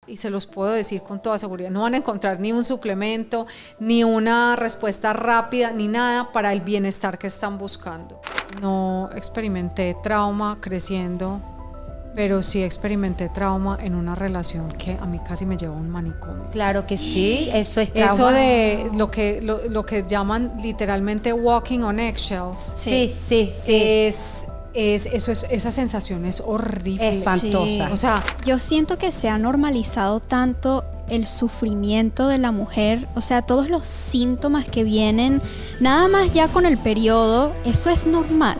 y se los puedo decir con toda seguridad, no van a encontrar ni un suplemento, ni una respuesta rápida, ni nada para el bienestar que están buscando. No experimenté trauma creciendo, pero sí experimenté trauma en una relación que a mí casi me llevó a un manicomio. Claro que sí, eso es trauma. Eso de lo que llaman literalmente walking on eggshells. Sí. Esa sensación es horrible. Espantosa. Sí. O sea, yo siento que se ha normalizado tanto el sufrimiento de la mujer, o sea, todos los síntomas que vienen, nada más ya con el periodo, eso es normal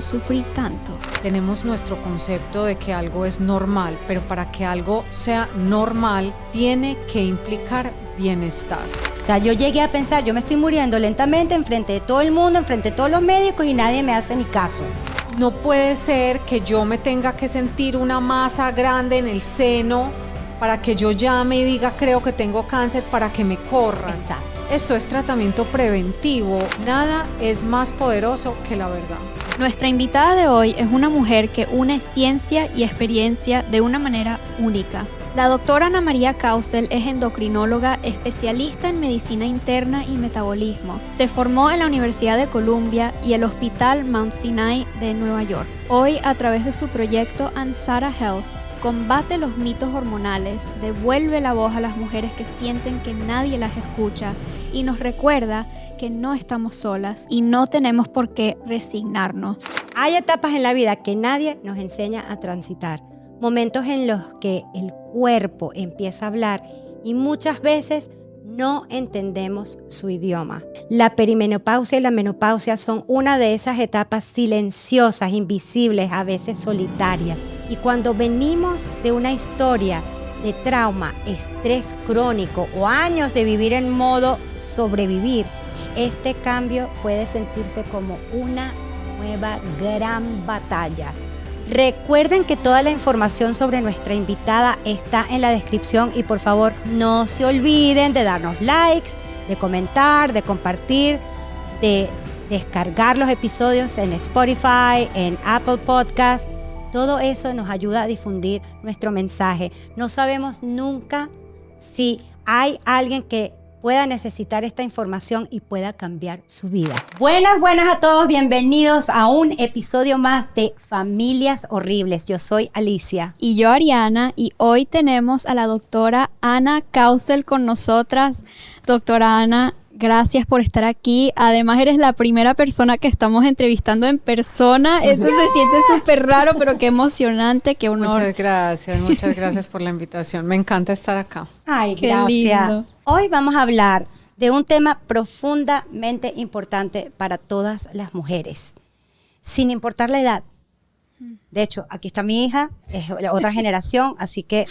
sufrir tanto. Tenemos nuestro concepto de que algo es normal, pero para que algo sea normal, tiene que implicar bienestar. O sea, yo llegué a pensar, yo me estoy muriendo lentamente enfrente de todo el mundo, enfrente de todos los médicos y nadie me hace ni caso. No puede ser que yo me tenga que sentir una masa grande en el seno para que yo llame y diga creo que tengo cáncer para que me corran. Exacto. Esto es tratamiento preventivo. Nada es más poderoso que la verdad. Nuestra invitada de hoy es una mujer que une ciencia y experiencia de una manera única. La doctora Ana María Causel es endocrinóloga especialista en medicina interna y metabolismo. Se formó en la Universidad de Columbia y el Hospital Mount Sinai de Nueva York. Hoy, a través de su proyecto Ansara Health, combate los mitos hormonales, devuelve la voz a las mujeres que sienten que nadie las escucha y nos recuerda que no estamos solas y no tenemos por qué resignarnos. Hay etapas en la vida que nadie nos enseña a transitar. Momentos en los que el cuerpo empieza a hablar y muchas veces no entendemos su idioma. La perimenopausia y la menopausia son una de esas etapas silenciosas, invisibles, a veces solitarias. Y cuando venimos de una historia de trauma, estrés crónico o años de vivir en modo sobrevivir, este cambio puede sentirse como una nueva gran batalla. Recuerden que toda la información sobre nuestra invitada está en la descripción y por favor no se olviden de darnos likes, de comentar, de compartir, de descargar los episodios en Spotify, en Apple Podcast. Todo eso nos ayuda a difundir nuestro mensaje. No sabemos nunca si hay alguien que pueda necesitar esta información y pueda cambiar su vida. Buenas a todos, bienvenidos a un episodio más de Familias Horribles. Yo soy Alicia. Y yo, Ariana, y hoy tenemos a la doctora Ana Causel con nosotras. Doctora Ana, gracias por estar aquí. Además, eres la primera persona que estamos entrevistando en persona. Esto se siente súper raro, pero qué emocionante, qué honor. Muchas gracias por la invitación. Me encanta estar acá. Ay, qué gracias. lindo. Hoy vamos a hablar de un tema profundamente importante para todas las mujeres, sin importar la edad. De hecho, aquí está mi hija, es la otra generación, así que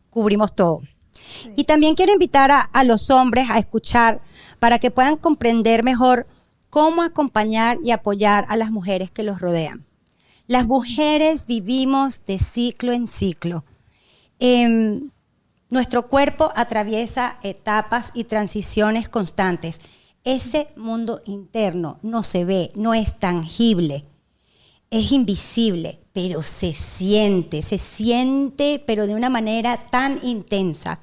cubrimos todo. Sí. Y también quiero invitar a los hombres a escuchar para que puedan comprender mejor cómo acompañar y apoyar a las mujeres que los rodean. Las mujeres vivimos de ciclo en ciclo. Nuestro cuerpo atraviesa etapas y transiciones constantes. Ese mundo interno no se ve, no es tangible, es invisible, pero se siente, pero de una manera tan intensa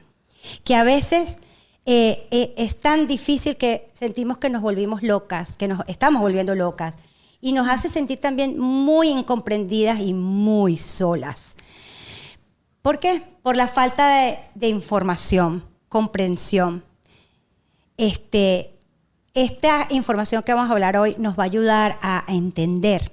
que a veces es tan difícil que sentimos que nos volvimos locas, que nos estamos volviendo locas y nos hace sentir también muy incomprendidas y muy solas. ¿Por qué? Por la falta de información, comprensión. Esta información que vamos a hablar hoy nos va a ayudar a entender.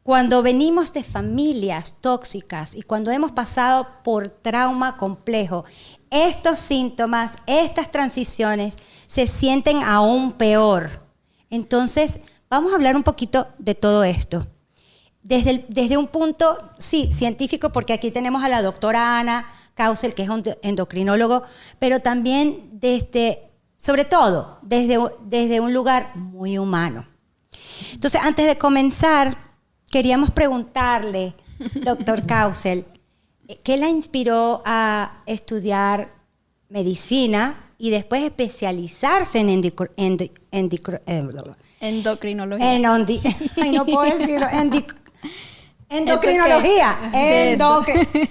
Cuando venimos de familias tóxicas y cuando hemos pasado por trauma complejo, estos síntomas, estas transiciones se sienten aún peor. Entonces, vamos a hablar un poquito de todo esto. Desde un punto, sí, científico, porque aquí tenemos a la doctora Ana Causel, que es un endocrinólogo, pero también sobre todo, desde un lugar muy humano. Entonces, antes de comenzar, queríamos preguntarle, doctor Causel, ¿qué la inspiró a estudiar medicina y después especializarse en endocrinología? Endocrinología. Ay, no puedo decirlo. Endocrinología.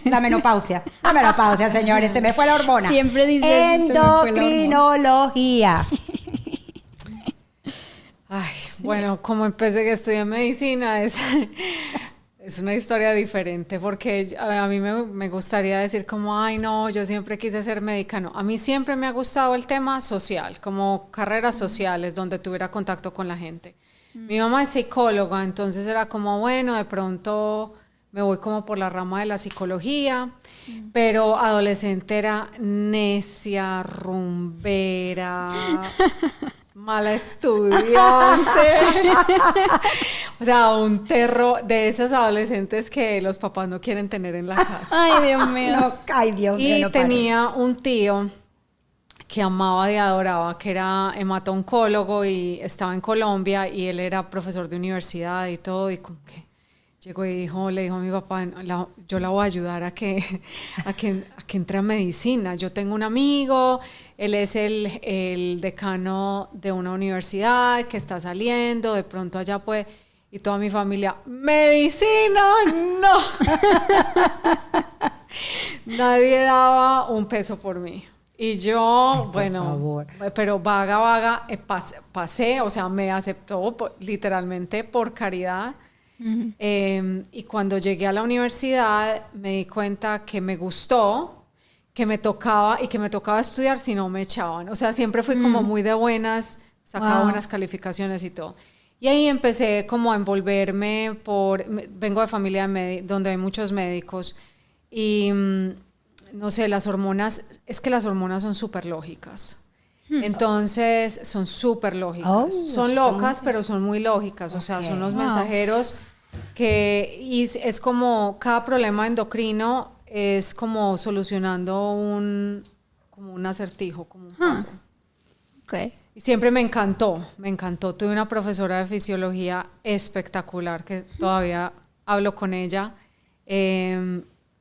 La menopausia. La menopausia, señores. Se me fue la hormona. Siempre dice eso, se me fue la hormona. Endocrinología. Ay, bueno, como empecé que estudié medicina, es una historia diferente, porque a mí me gustaría decir como, ay no, yo siempre quise ser médica. No, a mí siempre me ha gustado el tema social, como carreras sociales donde tuviera contacto con la gente. Mi mamá es psicóloga, entonces era como, bueno, de pronto me voy como por la rama de la psicología, pero adolescente era necia, rumbera, mala estudiante. O sea, un terror de esos adolescentes que los papás no quieren tener en la casa. Ay, Dios mío. No, ay, Dios mío. Y no tenía un tío que amaba y adoraba, que era hemato-oncólogo y estaba en Colombia, y él era profesor de universidad y todo, y como que llegó y le dijo a mi papá, yo la voy a ayudar a que entre a medicina. Yo tengo un amigo, él es el decano de una universidad que está saliendo, de pronto allá puede... Y toda mi familia, ¡medicina! ¡No! Nadie daba un peso por mí. Y yo, bueno, pero vaga, pasé, o sea, me aceptó literalmente por caridad. Uh-huh. Y cuando llegué a la universidad me di cuenta que me gustó, que me tocaba estudiar si no me echaban. O sea, siempre fui como muy de buenas, sacaba buenas calificaciones y todo. Y ahí empecé como a envolverme vengo de familia donde hay muchos médicos y no sé, las hormonas son súper lógicas. Entonces, son súper lógicas. Son locas, pero son muy lógicas. O sea, son los mensajeros y es como cada problema endocrino es como solucionando un acertijo, como un paso. Okay. Y siempre me encantó. Tuve una profesora de fisiología espectacular que todavía hablo con ella.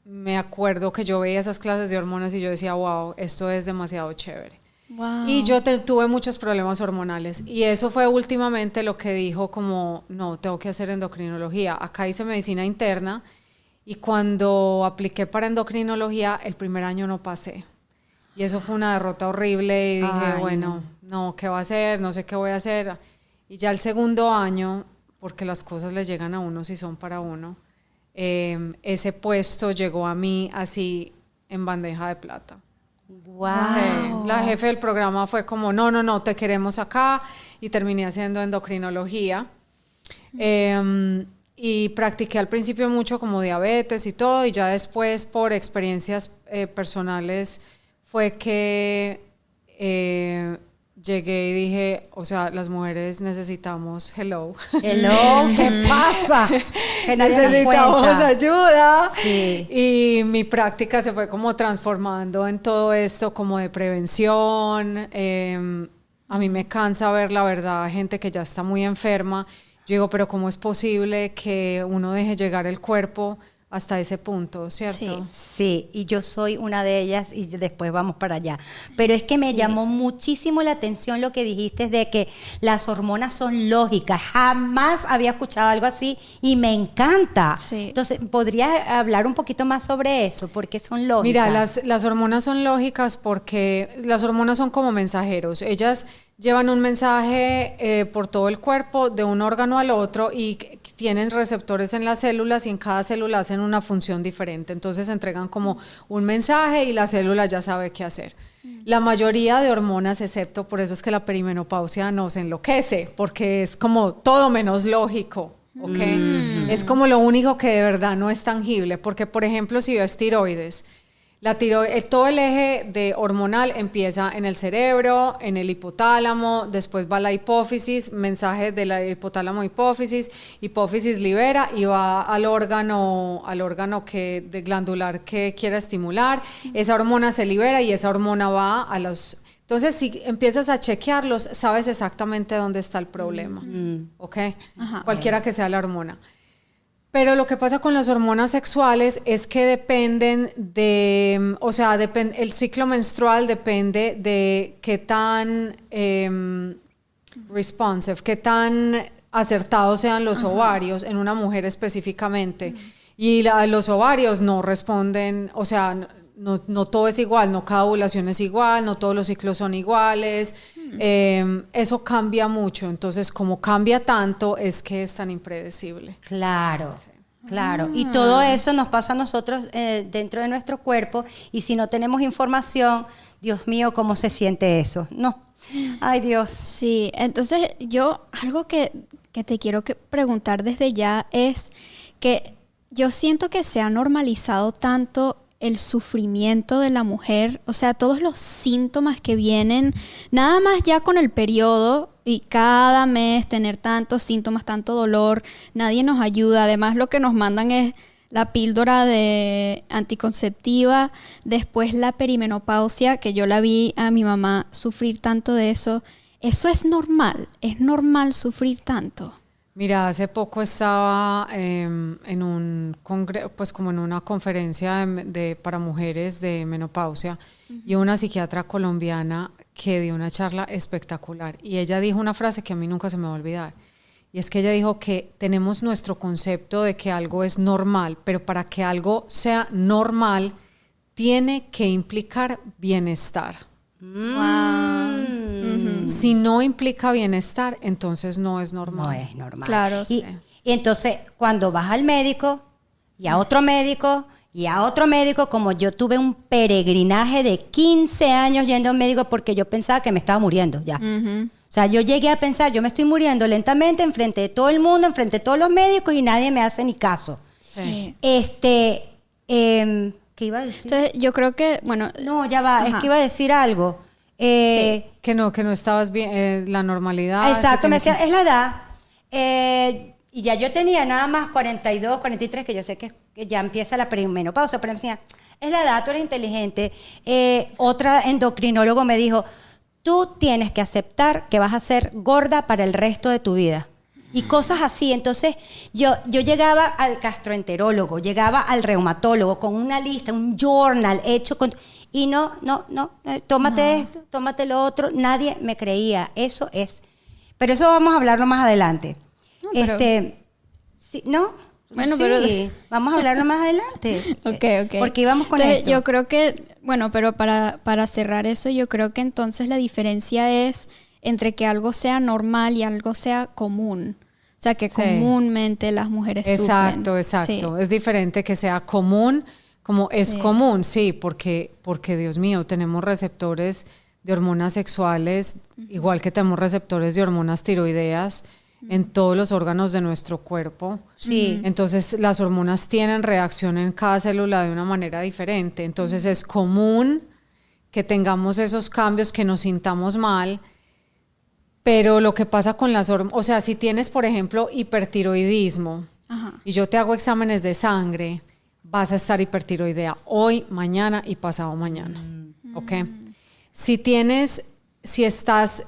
Me acuerdo que yo veía esas clases de hormonas y yo decía, wow, esto es demasiado chévere. Wow. Y yo tuve muchos problemas hormonales y eso fue últimamente lo que dijo como, no, tengo que hacer endocrinología. Acá hice medicina interna y cuando apliqué para endocrinología el primer año no pasé. Y eso fue una derrota horrible y dije, bueno, no, ¿qué va a hacer? No sé qué voy a hacer. Y ya el segundo año, porque las cosas le llegan a uno si son para uno, ese puesto llegó a mí así en bandeja de plata. Wow. Sí, la jefe del programa fue como, no, te queremos acá, y terminé haciendo endocrinología. Y practiqué al principio mucho como diabetes y todo, y ya después por experiencias personales fue que llegué y dije, o sea, las mujeres necesitamos hello, ¿qué pasa? Que necesitamos ayuda. Sí. Y mi práctica se fue como transformando en todo esto como de prevención. A mí me cansa ver, la verdad, gente que ya está muy enferma. Yo digo, pero ¿cómo es posible que uno deje llegar el cuerpo hasta ese punto, cierto? Sí, y yo soy una de ellas y después vamos para allá. Pero es que me llamó muchísimo la atención lo que dijiste de que las hormonas son lógicas. Jamás había escuchado algo así y me encanta. Sí. Entonces, ¿podría hablar un poquito más sobre eso? ¿Por qué son lógicas? Mira, las hormonas son lógicas porque las hormonas son como mensajeros. Ellas llevan un mensaje por todo el cuerpo de un órgano al otro y tienen receptores en las células y en cada célula hacen una función diferente. Entonces entregan como un mensaje y la célula ya sabe qué hacer. La mayoría de hormonas, excepto, por eso es que la perimenopausia nos enloquece, porque es como todo menos lógico. ¿Okay? Es como lo único que de verdad no es tangible, porque por ejemplo si ves tiroides, todo el eje de hormonal empieza en el cerebro, en el hipotálamo, después va la hipófisis, mensaje de la hipotálamo hipófisis libera y va al órgano de glandular que quiera estimular, esa hormona se libera y esa hormona va a los... Entonces, si empiezas a chequearlos, sabes exactamente dónde está el problema, ¿ok? Ajá. Cualquiera que sea la hormona. Pero lo que pasa con las hormonas sexuales es que dependen de, o sea, el ciclo menstrual depende de qué tan responsive, qué tan acertados sean los ovarios en una mujer específicamente. Y los ovarios no responden, o sea, no todo es igual, no cada ovulación es igual, no todos los ciclos son iguales. Eso cambia mucho. Entonces, como cambia tanto, es que es tan impredecible. Claro. Claro, y todo eso nos pasa a nosotros dentro de nuestro cuerpo, y si no tenemos información, Dios mío, ¿cómo se siente eso? No, ay Dios. Sí, entonces algo que te quiero preguntar desde ya es que yo siento que se ha normalizado tanto el sufrimiento de la mujer, o sea, todos los síntomas que vienen, nada más ya con el periodo y cada mes tener tantos síntomas, tanto dolor, nadie nos ayuda. Además, lo que nos mandan es la píldora de anticonceptiva, después la perimenopausia, que yo la vi a mi mamá sufrir tanto de eso. ¿Eso es normal sufrir tanto? Mira, hace poco estaba en un congreso, pues como en una conferencia para mujeres de menopausia, y una psiquiatra colombiana que dio una charla espectacular, y ella dijo una frase que a mí nunca se me va a olvidar, y es que ella dijo que tenemos nuestro concepto de que algo es normal, pero para que algo sea normal tiene que implicar bienestar. Si no implica bienestar, entonces no es normal. No es normal. Claro, sí. Y entonces, cuando vas al médico, y a otro médico, y a otro médico, como yo tuve un peregrinaje de 15 años yendo a un médico porque yo pensaba que me estaba muriendo ya. O sea, yo llegué a pensar, yo me estoy muriendo lentamente enfrente de todo el mundo, enfrente de todos los médicos, y nadie me hace ni caso. Sí. ¿Qué iba a decir? Entonces, yo creo que, bueno... No, ya va, es que iba a decir algo. Sí, que no estabas bien, la normalidad. Exacto, me decía, es la edad. Y ya yo tenía nada más 42, 43, que yo sé que ya empieza la perimenopausia, pero me decía, es la edad, tú eres inteligente. Otra endocrinólogo me dijo, tú tienes que aceptar que vas a ser gorda para el resto de tu vida. Y cosas así. Entonces yo llegaba al gastroenterólogo, llegaba al reumatólogo con una lista, un journal hecho con... Y no, tómate esto, tómate lo otro. Nadie me creía. Eso es. Pero eso vamos a hablarlo más adelante. No, pero... Sí, ¿no? Bueno, sí, pero... vamos a hablarlo más adelante. Ok. Porque íbamos con entonces, esto. yo creo que, bueno, pero para cerrar eso, yo creo que entonces la diferencia es entre que algo sea normal y algo sea común. O sea, que comúnmente las mujeres sufren. Exacto. Sí. Es diferente que sea común, como es común, sí, porque Dios mío, tenemos receptores de hormonas sexuales, igual que tenemos receptores de hormonas tiroideas en todos los órganos de nuestro cuerpo. Sí. Entonces las hormonas tienen reacción en cada célula de una manera diferente. Entonces es común que tengamos esos cambios, que nos sintamos mal. Pero lo que pasa con las hormonas, o sea, si tienes, por ejemplo, hipertiroidismo, y yo te hago exámenes de sangre, vas a estar hipertiroidea hoy, mañana y pasado mañana. ¿Ok? Si estás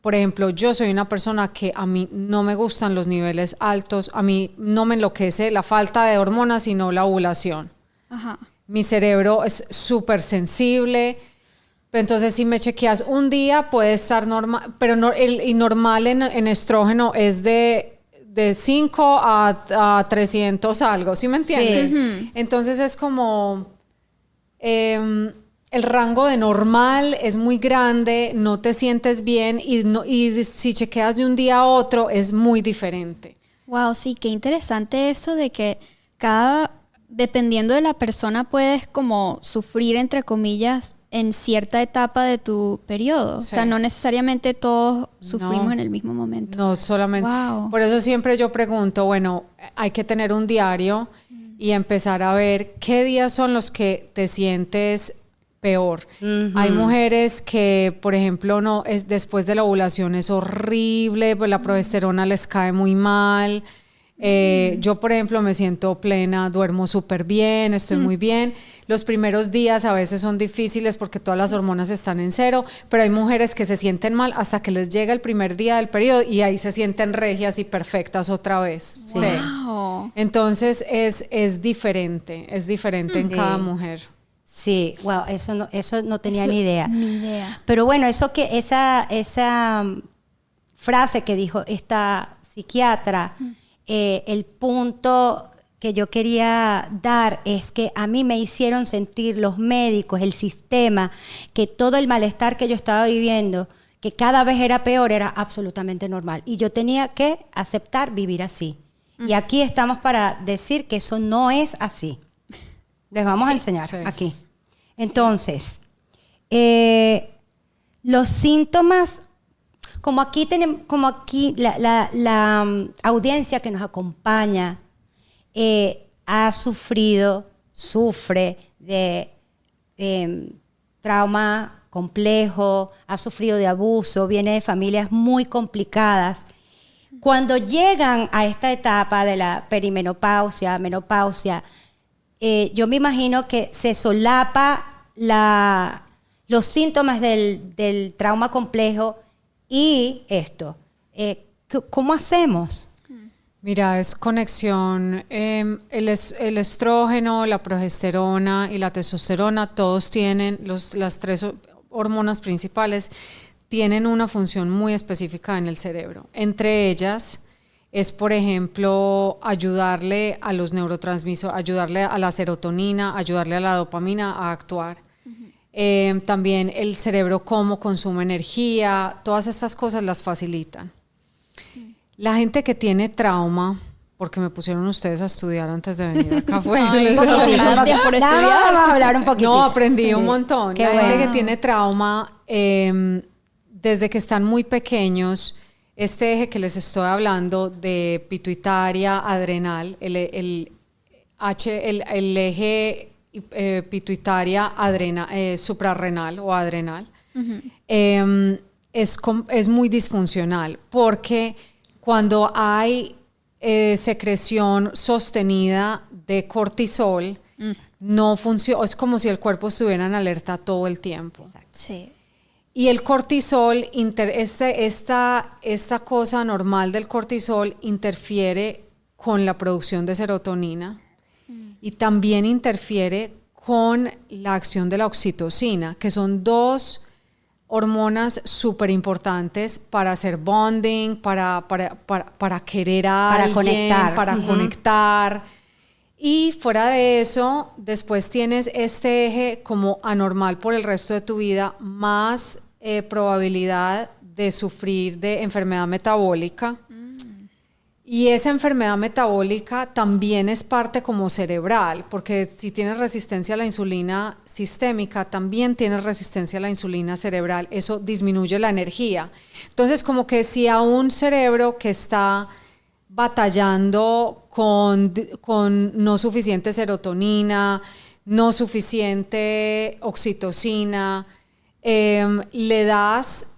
por ejemplo, yo soy una persona que a mí no me gustan los niveles altos, a mí no me enloquece la falta de hormonas, sino la ovulación. Mi cerebro es súper sensible. Entonces, si me chequeas un día, puede estar normal, pero normal en estrógeno es de 5 a 300 algo, ¿sí me entiendes? Sí. Entonces es como el rango de normal es muy grande, no te sientes bien y si chequeas de un día a otro es muy diferente. Wow, sí, qué interesante eso de que dependiendo de la persona puedes como sufrir, entre comillas, en cierta etapa de tu periodo. Sí. O sea, no necesariamente todos sufrimos en el mismo momento. No, solamente. Wow. Por eso siempre yo pregunto, bueno, hay que tener un diario y empezar a ver qué días son los que te sientes peor. Hay mujeres que, por ejemplo, después de la ovulación es horrible, pues la progesterona les cae muy mal. Yo, por ejemplo, me siento plena, duermo súper bien, estoy muy bien. Los primeros días a veces son difíciles porque todas las hormonas están en cero, pero hay mujeres que se sienten mal hasta que les llega el primer día del periodo y ahí se sienten regias y perfectas otra vez. Wow. Sí. Entonces es diferente en cada mujer. Sí, wow, eso no tenía ni idea. Pero bueno, esa frase que dijo esta psiquiatra, el punto que yo quería dar es que a mí me hicieron sentir los médicos, el sistema, que todo el malestar que yo estaba viviendo, que cada vez era peor, era absolutamente normal. Y yo tenía que aceptar vivir así. Y aquí estamos para decir que eso no es así. Les vamos a enseñar aquí. Entonces, los síntomas, como aquí la audiencia que nos acompaña sufre de trauma complejo, ha sufrido de abuso, viene de familias muy complicadas. Cuando llegan a esta etapa de la perimenopausia, menopausia, yo me imagino que se solapa los síntomas del trauma complejo y esto. ¿Cómo hacemos? Mira, es conexión, el estrógeno, la progesterona y la testosterona, todos tienen, las tres hormonas principales, tienen una función muy específica en el cerebro. Entre ellas es, por ejemplo, ayudarle a los neurotransmisores, ayudarle a la serotonina, ayudarle a la dopamina a actuar. También el cerebro cómo consume energía, todas estas cosas las facilitan. La gente que tiene trauma, porque me pusieron ustedes a estudiar antes de venir acá, gracias por estudiar. Vamos a hablar un poquito. No, aprendí un montón. Qué la bueno. gente que tiene trauma, desde que están muy pequeños, este eje que les estoy hablando de pituitaria, adrenal, el eje pituitaria suprarrenal o adrenal, es muy disfuncional porque cuando hay secreción sostenida de cortisol, no funciona, es como si el cuerpo estuviera en alerta todo el tiempo. Exacto. Sí. Y el cortisol, esta cosa normal del cortisol interfiere con la producción de serotonina y también interfiere con la acción de la oxitocina, que son dos hormonas súper importantes para hacer bonding, para querer a alguien, conectar. para conectar. Y fuera de eso, después tienes este eje como anormal por el resto de tu vida, más probabilidad de sufrir de enfermedad metabólica. Y esa enfermedad metabólica también es parte como cerebral, porque si tienes resistencia a la insulina sistémica, también tienes resistencia a la insulina cerebral. Eso disminuye la energía. Entonces, como que si a un cerebro que está batallando con no suficiente serotonina, no suficiente oxitocina, le das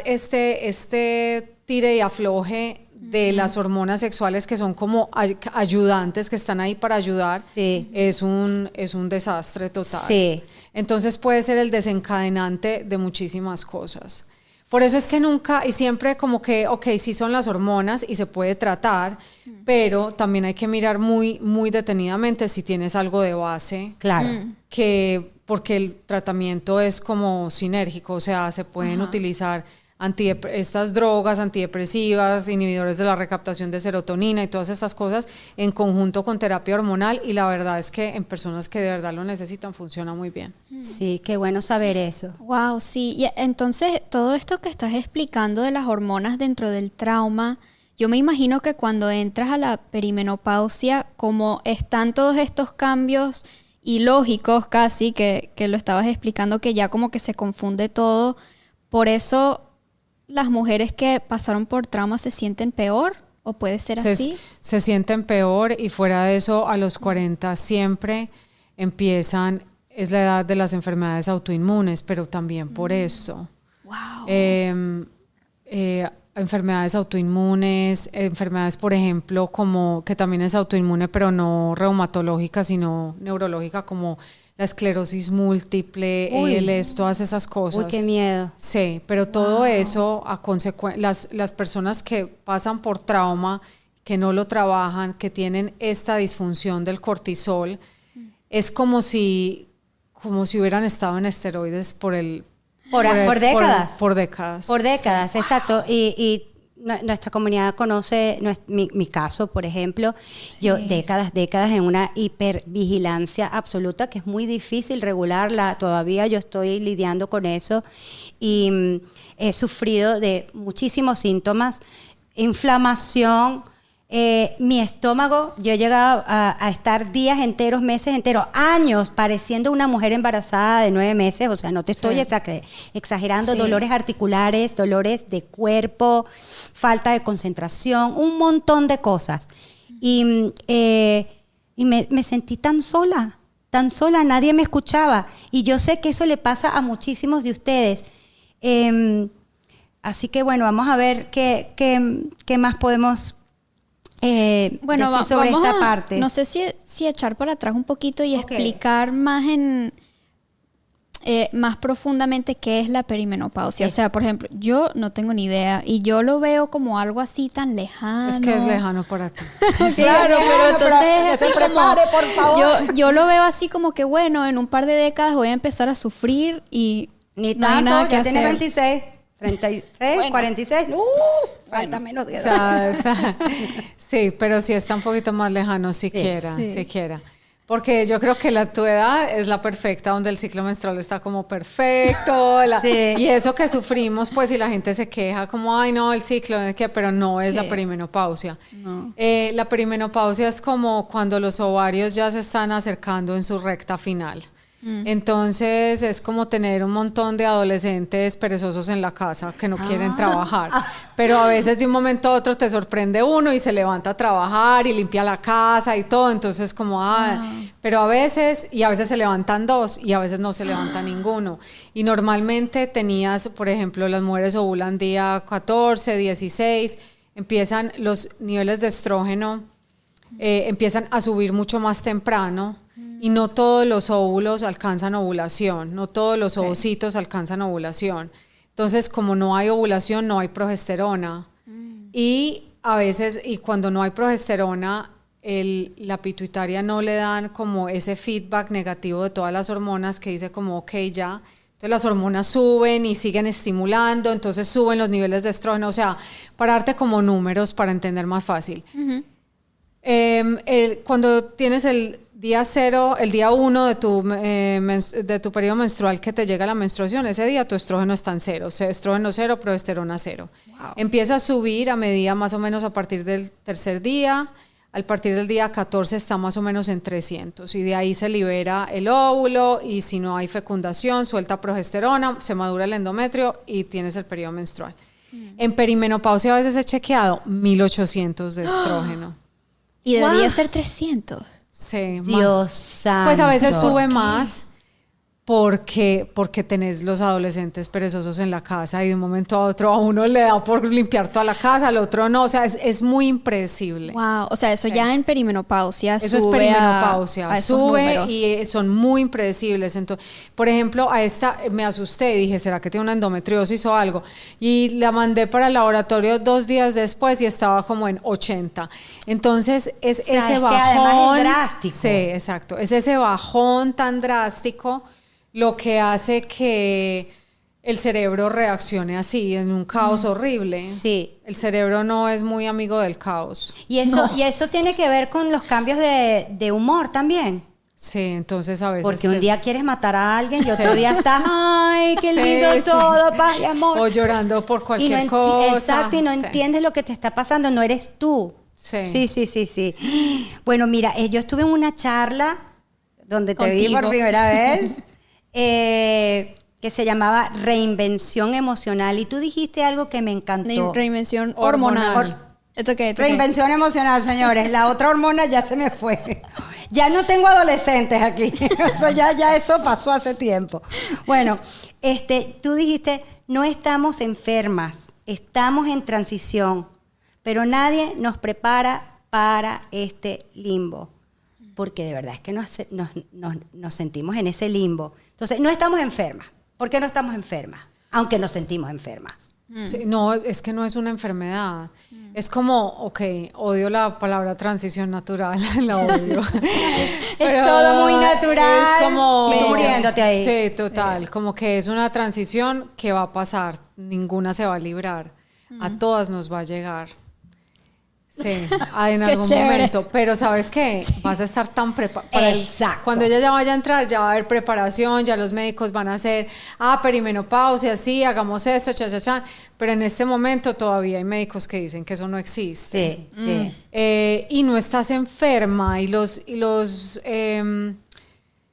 este tire y afloje de las hormonas sexuales que son como ayudantes, que están ahí para ayudar, sí, es un desastre total. Sí. Entonces puede ser el desencadenante de muchísimas cosas. Por eso es que nunca y siempre como que, sí son las hormonas y se puede tratar, pero también hay que mirar muy, muy detenidamente si tienes algo de base. Claro. Porque el tratamiento es como sinérgico, o sea, se pueden utilizar estas drogas antidepresivas, inhibidores de la recaptación de serotonina y todas estas cosas en conjunto con terapia hormonal, y la verdad es que en personas que de verdad lo necesitan funciona muy bien. Sí, qué bueno saber eso. Wow, sí. Y entonces, todo esto que estás explicando de las hormonas dentro del trauma, yo me imagino que cuando entras a la perimenopausia, como están todos estos cambios ilógicos casi, que lo estabas explicando, que ya como que se confunde todo, por eso las mujeres que pasaron por trauma se sienten peor, ¿o puede ser así? Se sienten peor, y fuera de eso, a los 40 siempre empiezan, es la edad de las enfermedades autoinmunes, pero también por esto. Wow. Enfermedades autoinmunes, enfermedades, por ejemplo, como que también es autoinmune, pero no reumatológica, sino neurológica, como la esclerosis múltiple, todas esas cosas. Uy, qué miedo. Sí, pero todo eso, las personas que pasan por trauma, que no lo trabajan, que tienen esta disfunción del cortisol, es como si hubieran estado en esteroides por décadas. Por décadas, exacto. Y nuestra comunidad conoce mi caso, por ejemplo. Yo décadas en una hipervigilancia absoluta que es muy difícil regularla. Todavía yo estoy lidiando con eso y he sufrido de muchísimos síntomas, inflamación. Mi estómago, yo he llegado a estar días enteros, meses enteros, años pareciendo una mujer embarazada de 9 meses, o sea, no te estoy exagerando, dolores articulares, dolores de cuerpo, falta de concentración, un montón de cosas. Y me sentí tan sola, nadie me escuchaba. Y yo sé que eso le pasa a muchísimos de ustedes. Así que bueno, vamos a ver qué más podemos decir sobre esta parte. No sé si echar para atrás un poquito y explicar más más profundamente qué es la perimenopausia. O sea, por ejemplo, yo no tengo ni idea y yo lo veo como algo así tan lejano. Es que es lejano por aquí. Claro, pero entonces se prepare, por favor. Yo lo veo así como que bueno, en un par de décadas voy a empezar a sufrir y ni no hay tanto, nada que ya tiene hacer. 26, 36, Bueno. 46. Falta menos de O edad. sea, sí, pero sí está un poquito más lejano siquiera. Porque yo creo que tu edad es la perfecta, donde el ciclo menstrual está como perfecto. Y eso que sufrimos, pues, y la gente se queja como, ay, no, el ciclo, pero no es la perimenopausia. No. La perimenopausia es como cuando los ovarios ya se están acercando en su recta final. Entonces es como tener un montón de adolescentes perezosos en la casa que no quieren trabajar, pero a veces de un momento a otro te sorprende uno y se levanta a trabajar y limpia la casa y todo, entonces como pero a veces se levantan 2 y a veces no se levanta ninguno, y normalmente tenías, por ejemplo, las mujeres ovulan día 14, 16, empiezan los niveles de estrógeno empiezan a subir mucho más temprano. Y no todos los óvulos alcanzan ovulación, no todos los ovocitos alcanzan ovulación. Entonces, como no hay ovulación, no hay progesterona. Y a veces, y cuando no hay progesterona, la pituitaria no le dan como ese feedback negativo de todas las hormonas que dice como, ok, ya. Entonces las hormonas suben y siguen estimulando, entonces suben los niveles de estrógeno. O sea, para darte como números para entender más fácil. Cuando tienes el día 0, el día 1 de tu periodo menstrual que te llega la menstruación, ese día tu estrógeno está en 0, estrógeno 0, progesterona 0. Wow. Empieza a subir a medida más o menos a partir del tercer día, al partir del día 14 está más o menos en 300 y de ahí se libera el óvulo y si no hay fecundación suelta progesterona, se madura el endometrio y tienes el periodo menstrual. En perimenopausia a veces he chequeado 1800 de estrógeno. Y debería ser 300. Sí, Dios santo. Pues a veces sube más porque tenés los adolescentes perezosos en la casa y de un momento a otro a uno le da por limpiar toda la casa, al otro no, o sea, es muy impredecible. Wow, o sea, eso ya en perimenopausia eso sube es perimenopausia, a esos sube números. Y son muy impredecibles. Entonces, por ejemplo, a esta me asusté y dije, ¿será que tiene una endometriosis o algo? Y la mandé para el laboratorio 2 días después y estaba como en 80. Entonces, es o sea, ese es bajón. que además es drástico. Sí, exacto. Es ese bajón tan drástico lo que hace que el cerebro reaccione así, en un caos horrible. Sí. El cerebro no es muy amigo del caos. Y eso tiene que ver con los cambios de humor también. Sí, entonces a veces... Porque un día quieres matar a alguien y otro día estás, ay, qué lindo todo, paz y amor. O llorando por cualquier cosa. Exacto, y no entiendes lo que te está pasando, no eres tú. Sí. Bueno, mira, yo estuve en una charla donde te vi por primera vez. Que se llamaba Reinvención Emocional y tú dijiste algo que me encantó. Reinvención hormonal. Reinvención emocional, señores. La otra hormona ya se me fue. Ya no tengo adolescentes aquí. Eso pasó hace tiempo. Bueno, tú dijiste, no estamos enfermas, estamos en transición, pero nadie nos prepara para este limbo. Porque de verdad es que nos sentimos en ese limbo. Entonces, no estamos enfermas. ¿Por qué no estamos enfermas? Aunque nos sentimos enfermas. Sí, no, es que no es una enfermedad. Es como, odio la palabra transición natural, la odio. Es todo muy natural. Es como... Y tú muriéndote ahí. Sí, total. Sí. Como que es una transición que va a pasar. Ninguna se va a librar. A todas nos va a llegar. Sí, en Qué algún chévere. momento, pero ¿sabes qué? Vas a estar tan preparada. Exacto. Cuando ella ya vaya a entrar, ya va a haber preparación, ya los médicos van a hacer, perimenopausia, sí, hagamos esto, pero en este momento todavía hay médicos que dicen que eso no existe. Sí. Y no estás enferma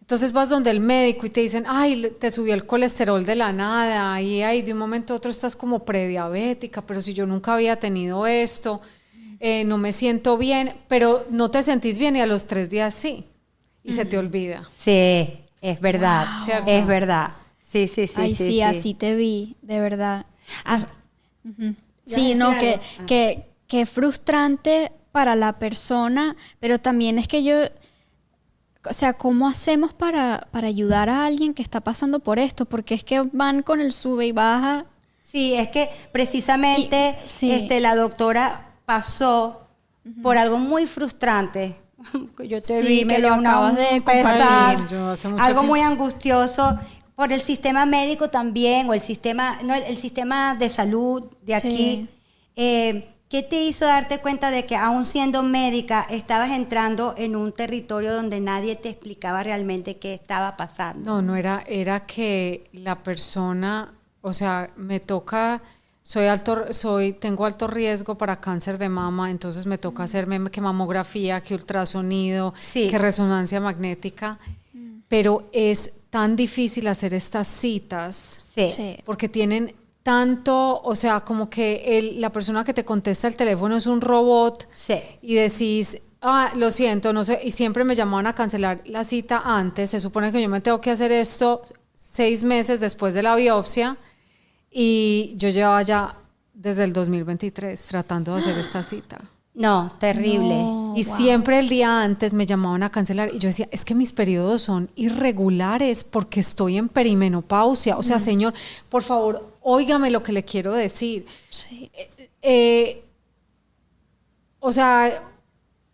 entonces vas donde el médico y te dicen, ay, te subió el colesterol de la nada y ay, de un momento a otro estás como prediabética, pero si yo nunca había tenido esto, no me siento bien, pero no te sentís bien y a los 3 días sí, y se te olvida. Sí, es verdad, ¿Cierto? es verdad. Sí. Ay, sí, así te vi, de verdad. Ah, Sí, ¿ya no, decía algo? que frustrante para la persona, pero también es que yo, o sea, ¿cómo hacemos para ayudar a alguien que está pasando por esto? Porque es que van con el sube y baja. Sí, es que precisamente sí. la doctora pasó por algo muy frustrante. Yo te Sí, vi, que me lo dio acabas de pesar, compartir. Yo hace mucho algo tiempo. muy angustioso por el sistema médico también, o el sistema de salud de aquí. ¿Qué te hizo darte cuenta de que aún siendo médica estabas entrando en un territorio donde nadie te explicaba realmente qué estaba pasando? No era que la persona, o sea, me toca, tengo alto riesgo para cáncer de mama, entonces me toca hacerme que mamografía, que ultrasonido, Sí. que resonancia magnética, pero es tan difícil hacer estas citas Sí. porque tienen tanto, o sea, como que la persona que te contesta el teléfono es un robot Sí. y decís, lo siento, no sé, y siempre me llamaban a cancelar la cita antes, se supone que yo me tengo que hacer esto 6 meses después de la biopsia y yo llevaba ya desde el 2023 tratando de hacer esta cita. No, terrible. No. Y wow. siempre el día antes me llamaban a cancelar y yo decía, es que mis periodos son irregulares porque estoy en perimenopausia. O sea, señor, por favor, óigame lo que le quiero decir. Sí. O sea,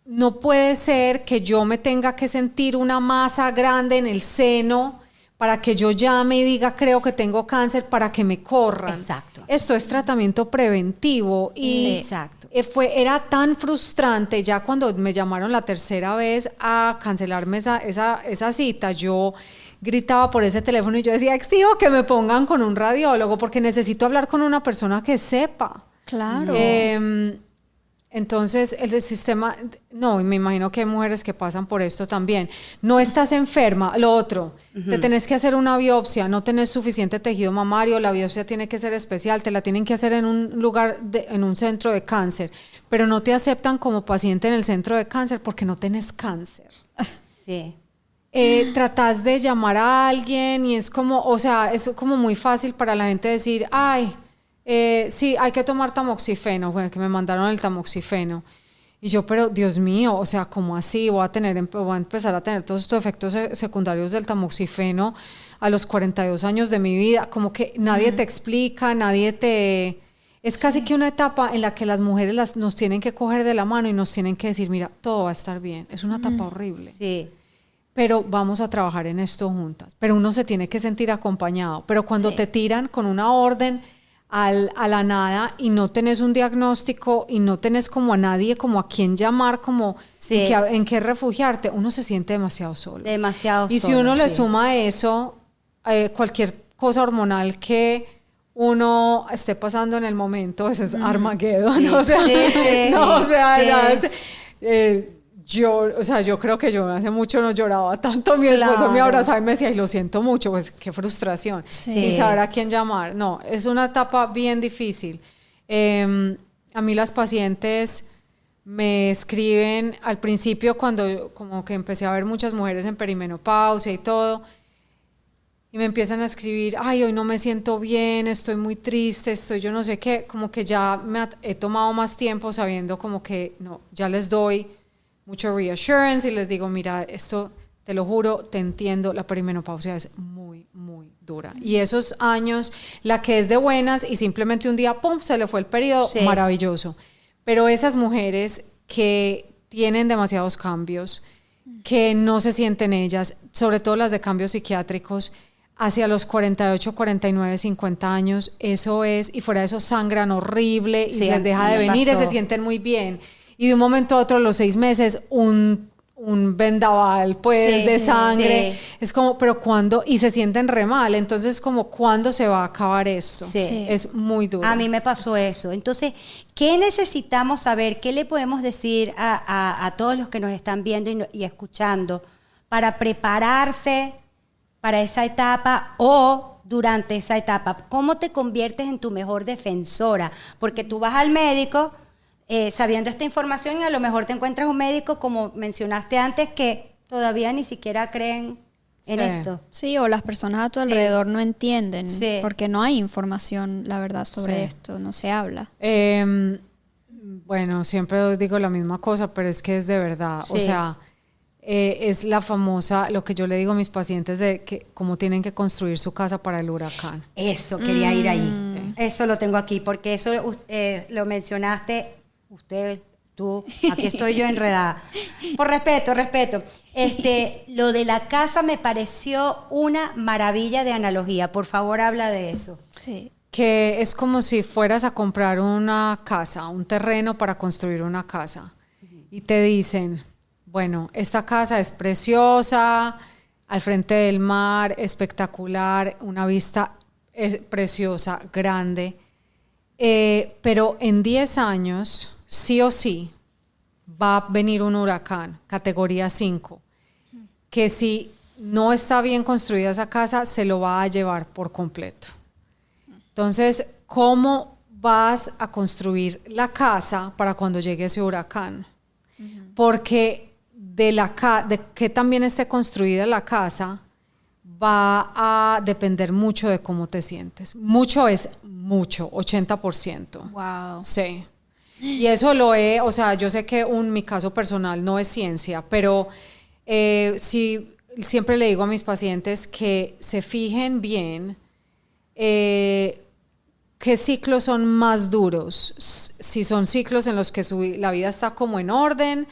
no puede ser que yo me tenga que sentir una masa grande en el seno para que yo llame y diga creo que tengo cáncer para que me corran. Exacto. Esto es tratamiento preventivo y Sí, exacto. era tan frustrante ya cuando me llamaron la tercera vez a cancelarme esa cita, yo gritaba por ese teléfono y yo decía, exijo que me pongan con un radiólogo porque necesito hablar con una persona que sepa. Claro. Entonces, el sistema, no, y me imagino que hay mujeres que pasan por esto también. No estás enferma, lo otro, te tenés que hacer una biopsia, no tenés suficiente tejido mamario, la biopsia tiene que ser especial, te la tienen que hacer en un lugar, en un centro de cáncer, pero no te aceptan como paciente en el centro de cáncer porque no tenés cáncer. Sí. Tratás de llamar a alguien y es como, o sea, es como muy fácil para la gente decir, ay, sí, hay que tomar tamoxifeno, bueno, que me mandaron el tamoxifeno. Y yo, pero Dios mío, o sea, ¿cómo así? Voy a empezar a tener todos estos efectos secundarios del tamoxifeno a los 42 años de mi vida. Como que nadie te explica, Es casi que una etapa en la que las mujeres nos tienen que coger de la mano y nos tienen que decir, mira, todo va a estar bien. Es una etapa horrible. Sí. Pero vamos a trabajar en esto juntas. Pero uno se tiene que sentir acompañado. Pero cuando te tiran con una orden a la nada y no tenés un diagnóstico y no tenés como a nadie, como a quién llamar, como en qué refugiarte, uno se siente demasiado solo. Demasiado y solo. Si uno le suma a eso cualquier cosa hormonal que uno esté pasando en el momento, eso es Armageddon, Sí. o sea, Sí, no, sí, o sea, sí. ya yo creo que yo hace mucho no lloraba tanto, mi esposo Claro. me abrazaba y me decía, y lo siento mucho, pues qué frustración, Sí. sin saber a quién llamar. No, es una etapa bien difícil. A mí las pacientes me escriben al principio cuando como que empecé a ver muchas mujeres en perimenopausia y todo, y me empiezan a escribir, ay, hoy no me siento bien, estoy muy triste, estoy yo no sé qué, como que ya he tomado más tiempo sabiendo como que no, ya les doy mucho reassurance y les digo, mira, esto te lo juro, te entiendo, la perimenopausia es muy, muy dura. Y esos años, la que es de buenas y simplemente un día, pum, se le fue el periodo, Sí. maravilloso. Pero esas mujeres que tienen demasiados cambios, que no se sienten ellas, sobre todo las de cambios psiquiátricos, hacia los 48, 49, 50 años, eso es, y fuera de eso sangran horrible y Sí, les deja de venir y pasó. se sienten muy bien. Y de un momento a otro, a los 6 meses, un vendaval pues Sí, de sangre. sí. Es como, pero ¿cuándo? Y se sienten re mal. Entonces, como, ¿cuándo se va a acabar esto? Sí. Es muy duro. A mí me pasó eso. Entonces, ¿qué necesitamos saber? ¿Qué le podemos decir a todos los que nos están viendo y escuchando para prepararse para esa etapa o durante esa etapa? ¿Cómo te conviertes en tu mejor defensora? Porque tú vas al médico sabiendo esta información y a lo mejor te encuentras un médico, como mencionaste antes, que todavía ni siquiera creen en Sí. esto. Sí, o las personas a tu Sí. alrededor no entienden, Sí. porque no hay información, la verdad, sobre Sí. esto, no se habla. Bueno, siempre digo la misma cosa, pero es que es de verdad. O Sí. sea, es la famosa, lo que yo le digo a mis pacientes de que cómo tienen que construir su casa para el huracán. Eso, quería ir ahí. Eso lo tengo aquí, porque eso lo mencionaste, usted, tú, aquí estoy yo enredada. Por respeto. Lo de la casa me pareció una maravilla de analogía. Por favor, habla de eso. Sí. Que es como si fueras a comprar una casa, un terreno para construir una casa. Y te dicen, bueno, esta casa es preciosa, al frente del mar, espectacular, una vista preciosa, grande. Pero en 10 años, sí o sí, va a venir un huracán, categoría 5, que si no está bien construida esa casa, se lo va a llevar por completo. Entonces, ¿cómo vas a construir la casa para cuando llegue ese huracán? Porque de que también esté construida la casa va a depender mucho de cómo te sientes. Mucho es mucho, 80%. Wow. Sí. Y eso o sea, yo sé que mi caso personal no es ciencia, pero sí, siempre le digo a mis pacientes que se fijen bien qué ciclos son más duros, si son ciclos en los que la vida está como en orden,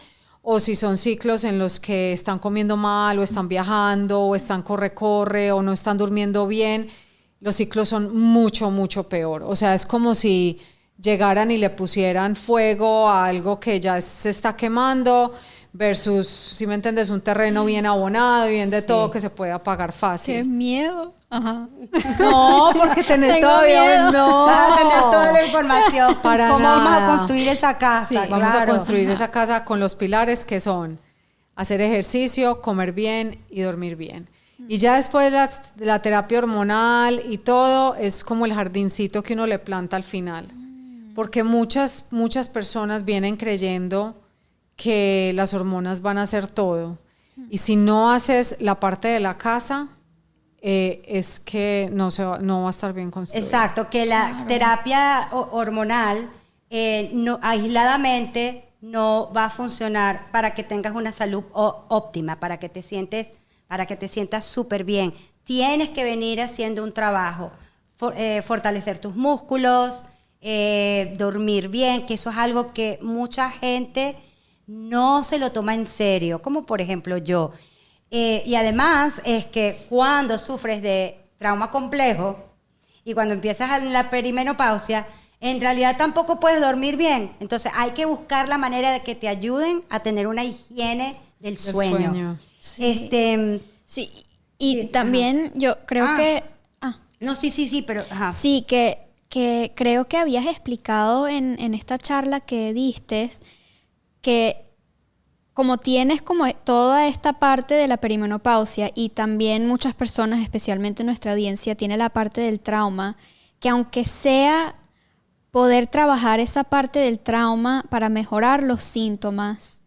o si son ciclos en los que están comiendo mal, o están viajando, o están corre, o no están durmiendo bien. Los ciclos son mucho, mucho peor. O sea, es como si llegaran y le pusieran fuego a algo que ya se está quemando, versus, si me entiendes, un terreno bien abonado y bien de Sí. todo que se puede apagar fácil. Qué miedo. Ajá. No, porque tenés Tengo todavía miedo. no. Vas a tener toda la información. Para ¿Cómo vamos a nada. construir esa casa? Sí, vamos a Claro. construir esa casa con los pilares que son hacer ejercicio, comer bien y dormir bien. Y ya después de la terapia hormonal y todo, es como el jardincito que uno le planta al final. Porque muchas personas vienen creyendo que las hormonas van a hacer todo. Y si no haces la parte de la casa, es que no va a estar bien construida. Exacto, que la terapia hormonal aisladamente no va a funcionar para que tengas una salud óptima, para que te sientas súper bien. Tienes que venir haciendo un trabajo, fortalecer tus músculos, dormir bien, que eso es algo que mucha gente no se lo toma en serio, como por ejemplo yo. Y además es que cuando sufres de trauma complejo y cuando empiezas en la perimenopausia, en realidad tampoco puedes dormir bien. Entonces hay que buscar la manera de que te ayuden a tener una higiene del sueño. Sí. Sí, y Sí, también yo creo que... No, sí, pero... Ajá. Sí, que creo que habías explicado en esta charla que diste que como tienes como toda esta parte de la perimenopausia y también muchas personas, especialmente nuestra audiencia, tiene la parte del trauma, que aunque sea poder trabajar esa parte del trauma para mejorar los síntomas,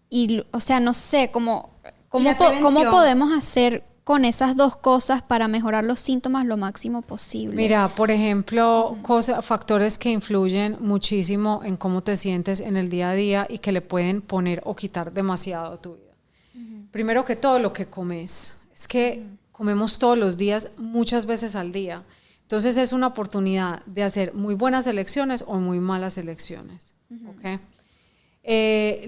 y, o sea, no sé, ¿cómo podemos hacer con esas dos cosas para mejorar los síntomas lo máximo posible? Mira, por ejemplo, factores que influyen muchísimo en cómo te sientes en el día a día y que le pueden poner o quitar demasiado a tu vida. Primero que todo, lo que comes. Es que comemos todos los días, muchas veces al día. Entonces es una oportunidad de hacer muy buenas elecciones o muy malas elecciones. ¿Okay?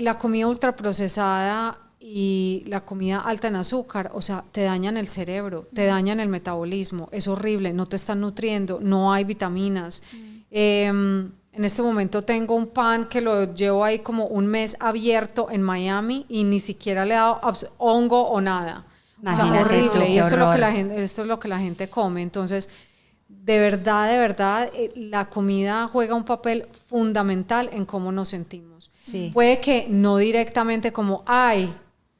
La comida ultraprocesada y la comida alta en azúcar, o sea, te dañan el cerebro, te dañan el metabolismo, es horrible, no te están nutriendo, no hay vitaminas. En este momento tengo un pan que lo llevo ahí como un mes abierto en Miami y ni siquiera le he dado hongo o nada. O sea, horrible. Tú, y esto es lo que la gente come. Entonces, de verdad, la comida juega un papel fundamental en cómo nos sentimos. Sí. Puede que no directamente como, ay,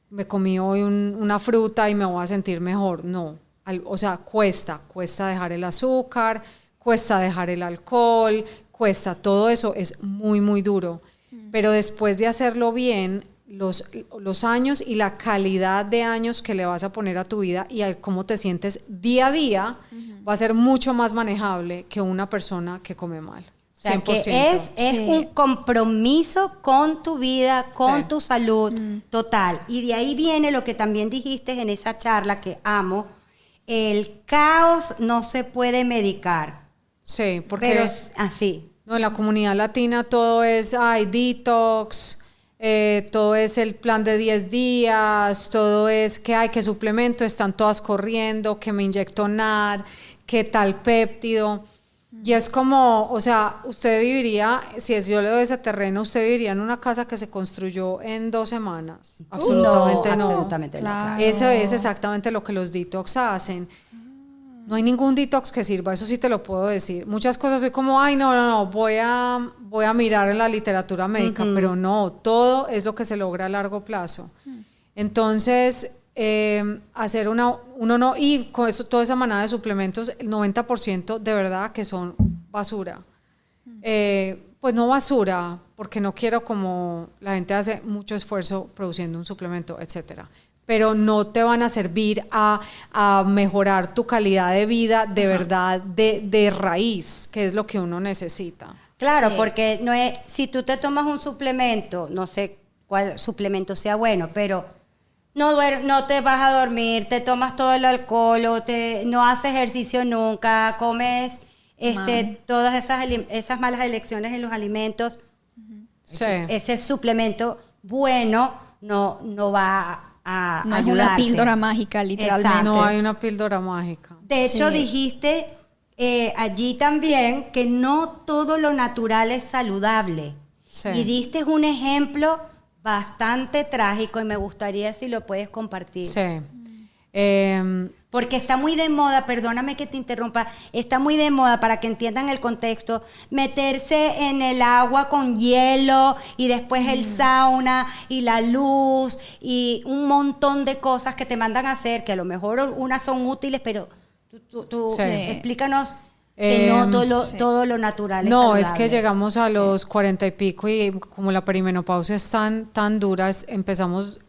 me comí hoy una fruta y me voy a sentir mejor. No, o sea, cuesta dejar el azúcar, cuesta dejar el alcohol, cuesta, todo eso es muy, muy duro. Pero después de hacerlo bien, los años y la calidad de años que le vas a poner a tu vida y a cómo te sientes día a día, va a ser mucho más manejable que una persona que come mal. O sea, 100%. que es un compromiso con tu vida, con tu salud total. Y de ahí viene lo que también dijiste en esa charla que amo, el caos no se puede medicar. Sí, porque pero así. No, en la comunidad latina todo es, detox, todo es el plan de 10 días, todo es que suplemento, están todas corriendo, que me inyecto NAD, que tal péptido. Y es como, o sea, usted viviría, si yo le doy ese terreno, usted viviría en una casa que se construyó en 2 semanas. Absolutamente no. Absolutamente Claro. no. Eso es exactamente lo que los detox hacen. No hay ningún detox que sirva, eso sí te lo puedo decir. Muchas cosas soy como, no, voy a mirar en la literatura médica, pero no, todo es lo que se logra a largo plazo. Entonces, hacer y con eso, toda esa manada de suplementos, el 90% de verdad que son basura. Pues no basura, porque no quiero como la gente hace mucho esfuerzo produciendo un suplemento, etcétera. Pero no te van a servir a mejorar tu calidad de vida de verdad, de raíz, que es lo que uno necesita. Claro, Sí. porque no es, si tú te tomas un suplemento, no sé cuál suplemento sea bueno, pero no te vas a dormir, te tomas todo el alcohol, no haces ejercicio nunca, comes todas esas malas elecciones en los alimentos, Sí. ese suplemento bueno no va a No es ayudarte. una píldora mágica, literalmente. Exacto. No hay una píldora mágica. De hecho, Sí. dijiste allí también que no todo lo natural es saludable. Sí. Y diste un ejemplo bastante trágico y me gustaría si lo puedes compartir. Sí. Porque está muy de moda, perdóname que te interrumpa, está muy de moda, para que entiendan el contexto, meterse en el agua con hielo y después el sauna y la luz y un montón de cosas que te mandan a hacer, que a lo mejor unas son útiles, pero tú Sí. explícanos que no todo lo natural es No, saludable. es que llegamos a los 40 y pico y como la perimenopausia es tan dura, empezamos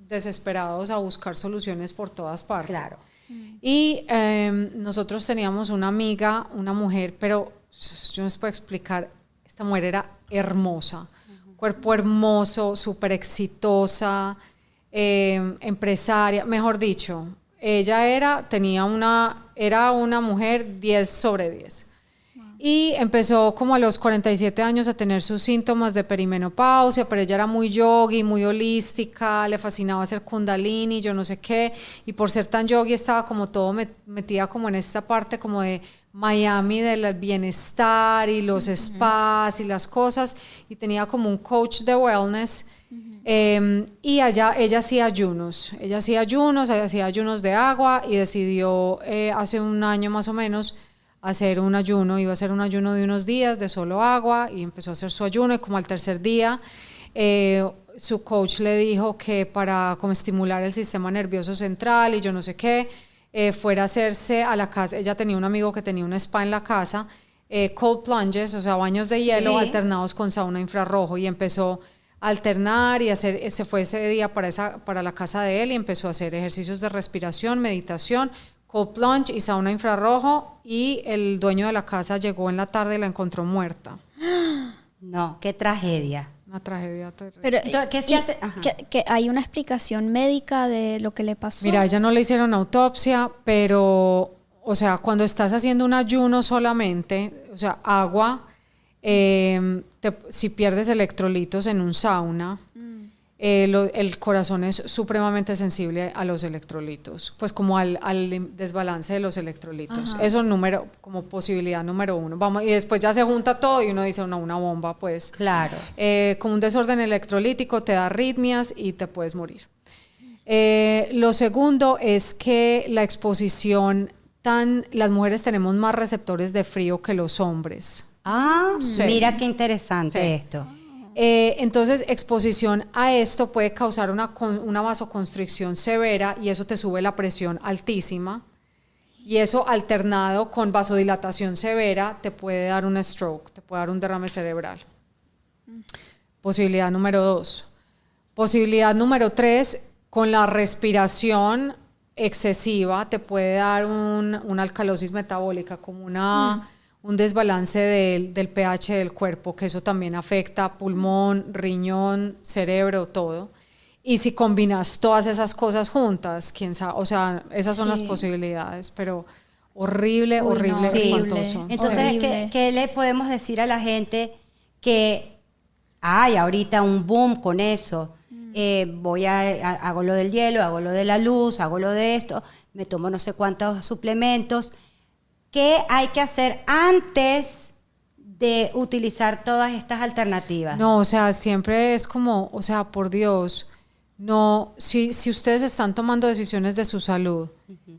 desesperados a buscar soluciones por todas partes. Claro. Y nosotros teníamos una amiga, una mujer, pero yo no les puedo explicar, esta mujer era hermosa, cuerpo hermoso, súper exitosa, empresaria, mejor dicho, ella era una mujer 10 sobre 10. Y empezó como a los 47 años a tener sus síntomas de perimenopausia, pero ella era muy yogi, muy holística, le fascinaba hacer kundalini, yo no sé qué, y por ser tan yogi estaba como todo metida como en esta parte como de Miami del bienestar y los spas y las cosas, y tenía como un coach de wellness. Y ella hacía ayunos, hacía ayunos de agua y decidió hace un año más o menos hacer un ayuno, iba a hacer un ayuno de unos días de solo agua y empezó a hacer su ayuno y como al tercer día su coach le dijo que para como estimular el sistema nervioso central y yo no sé qué, fuera a hacerse a la casa, ella tenía un amigo que tenía un spa en la casa, cold plunges, o sea baños de hielo alternados con sauna infrarrojo y empezó a alternar y se fue ese día para la casa de él y empezó a hacer ejercicios de respiración, meditación, cold plunge y sauna infrarrojo y el dueño de la casa llegó en la tarde y la encontró muerta. No, qué tragedia. Una tragedia terrible. Pero, Entonces, ¿qué se hace? Ajá. que hay una explicación médica de lo que le pasó. Mira, a ella no le hicieron autopsia, pero, o sea, cuando estás haciendo un ayuno solamente, o sea, agua, si pierdes electrolitos en un sauna, el corazón es supremamente sensible a los electrolitos, pues como al desbalance de los electrolitos. Eso como posibilidad número 1. Y después ya se junta todo y uno dice, no, una bomba, pues. Claro. Como un desorden electrolítico te da arritmias y te puedes morir. Lo segundo es que la exposición, las mujeres tenemos más receptores de frío que los hombres. Sí. Mira qué interesante esto. Entonces, exposición a esto puede causar una vasoconstricción severa y eso te sube la presión altísima. Y eso alternado con vasodilatación severa te puede dar un stroke, te puede dar un derrame cerebral. Posibilidad número 2. Posibilidad número 3, con la respiración excesiva te puede dar una alcalosis metabólica, como un desbalance del pH del cuerpo, que eso también afecta pulmón, riñón, cerebro, todo. Y si combinas todas esas cosas juntas, quién sabe, o sea, esas son las posibilidades, pero horrible, espantoso. Entonces, ¿qué le podemos decir a la gente que hay ahorita un boom con eso? Hago lo del hielo, hago lo de la luz, hago lo de esto, me tomo no sé cuántos suplementos. ¿Qué hay que hacer antes de utilizar todas estas alternativas? No, o sea, siempre es como, o sea, por Dios, no, si ustedes están tomando decisiones de su salud,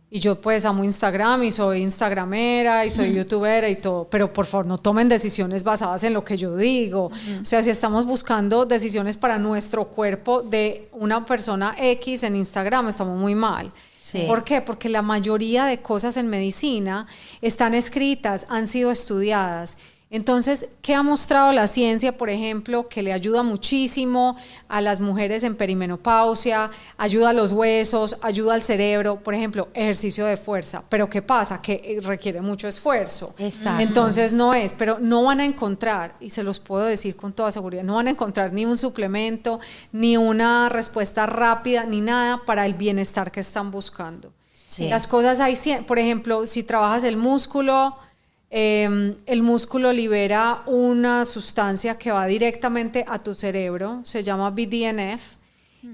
y yo pues amo Instagram y soy instagramera y soy youtubera y todo, pero por favor no tomen decisiones basadas en lo que yo digo. O sea, si estamos buscando decisiones para nuestro cuerpo de una persona X en Instagram, estamos muy mal. Sí. ¿Por qué? Porque la mayoría de cosas en medicina están escritas, han sido estudiadas. Entonces, ¿qué ha mostrado la ciencia, por ejemplo, que le ayuda muchísimo a las mujeres en perimenopausia, ayuda a los huesos, ayuda al cerebro? Por ejemplo, ejercicio de fuerza. Pero ¿qué pasa? Que requiere mucho esfuerzo. Exacto. Entonces pero no van a encontrar, y se los puedo decir con toda seguridad, no van a encontrar ni un suplemento, ni una respuesta rápida, ni nada para el bienestar que están buscando. Sí. Las cosas hay, por ejemplo, si trabajas el músculo libera una sustancia que va directamente a tu cerebro, se llama BDNF,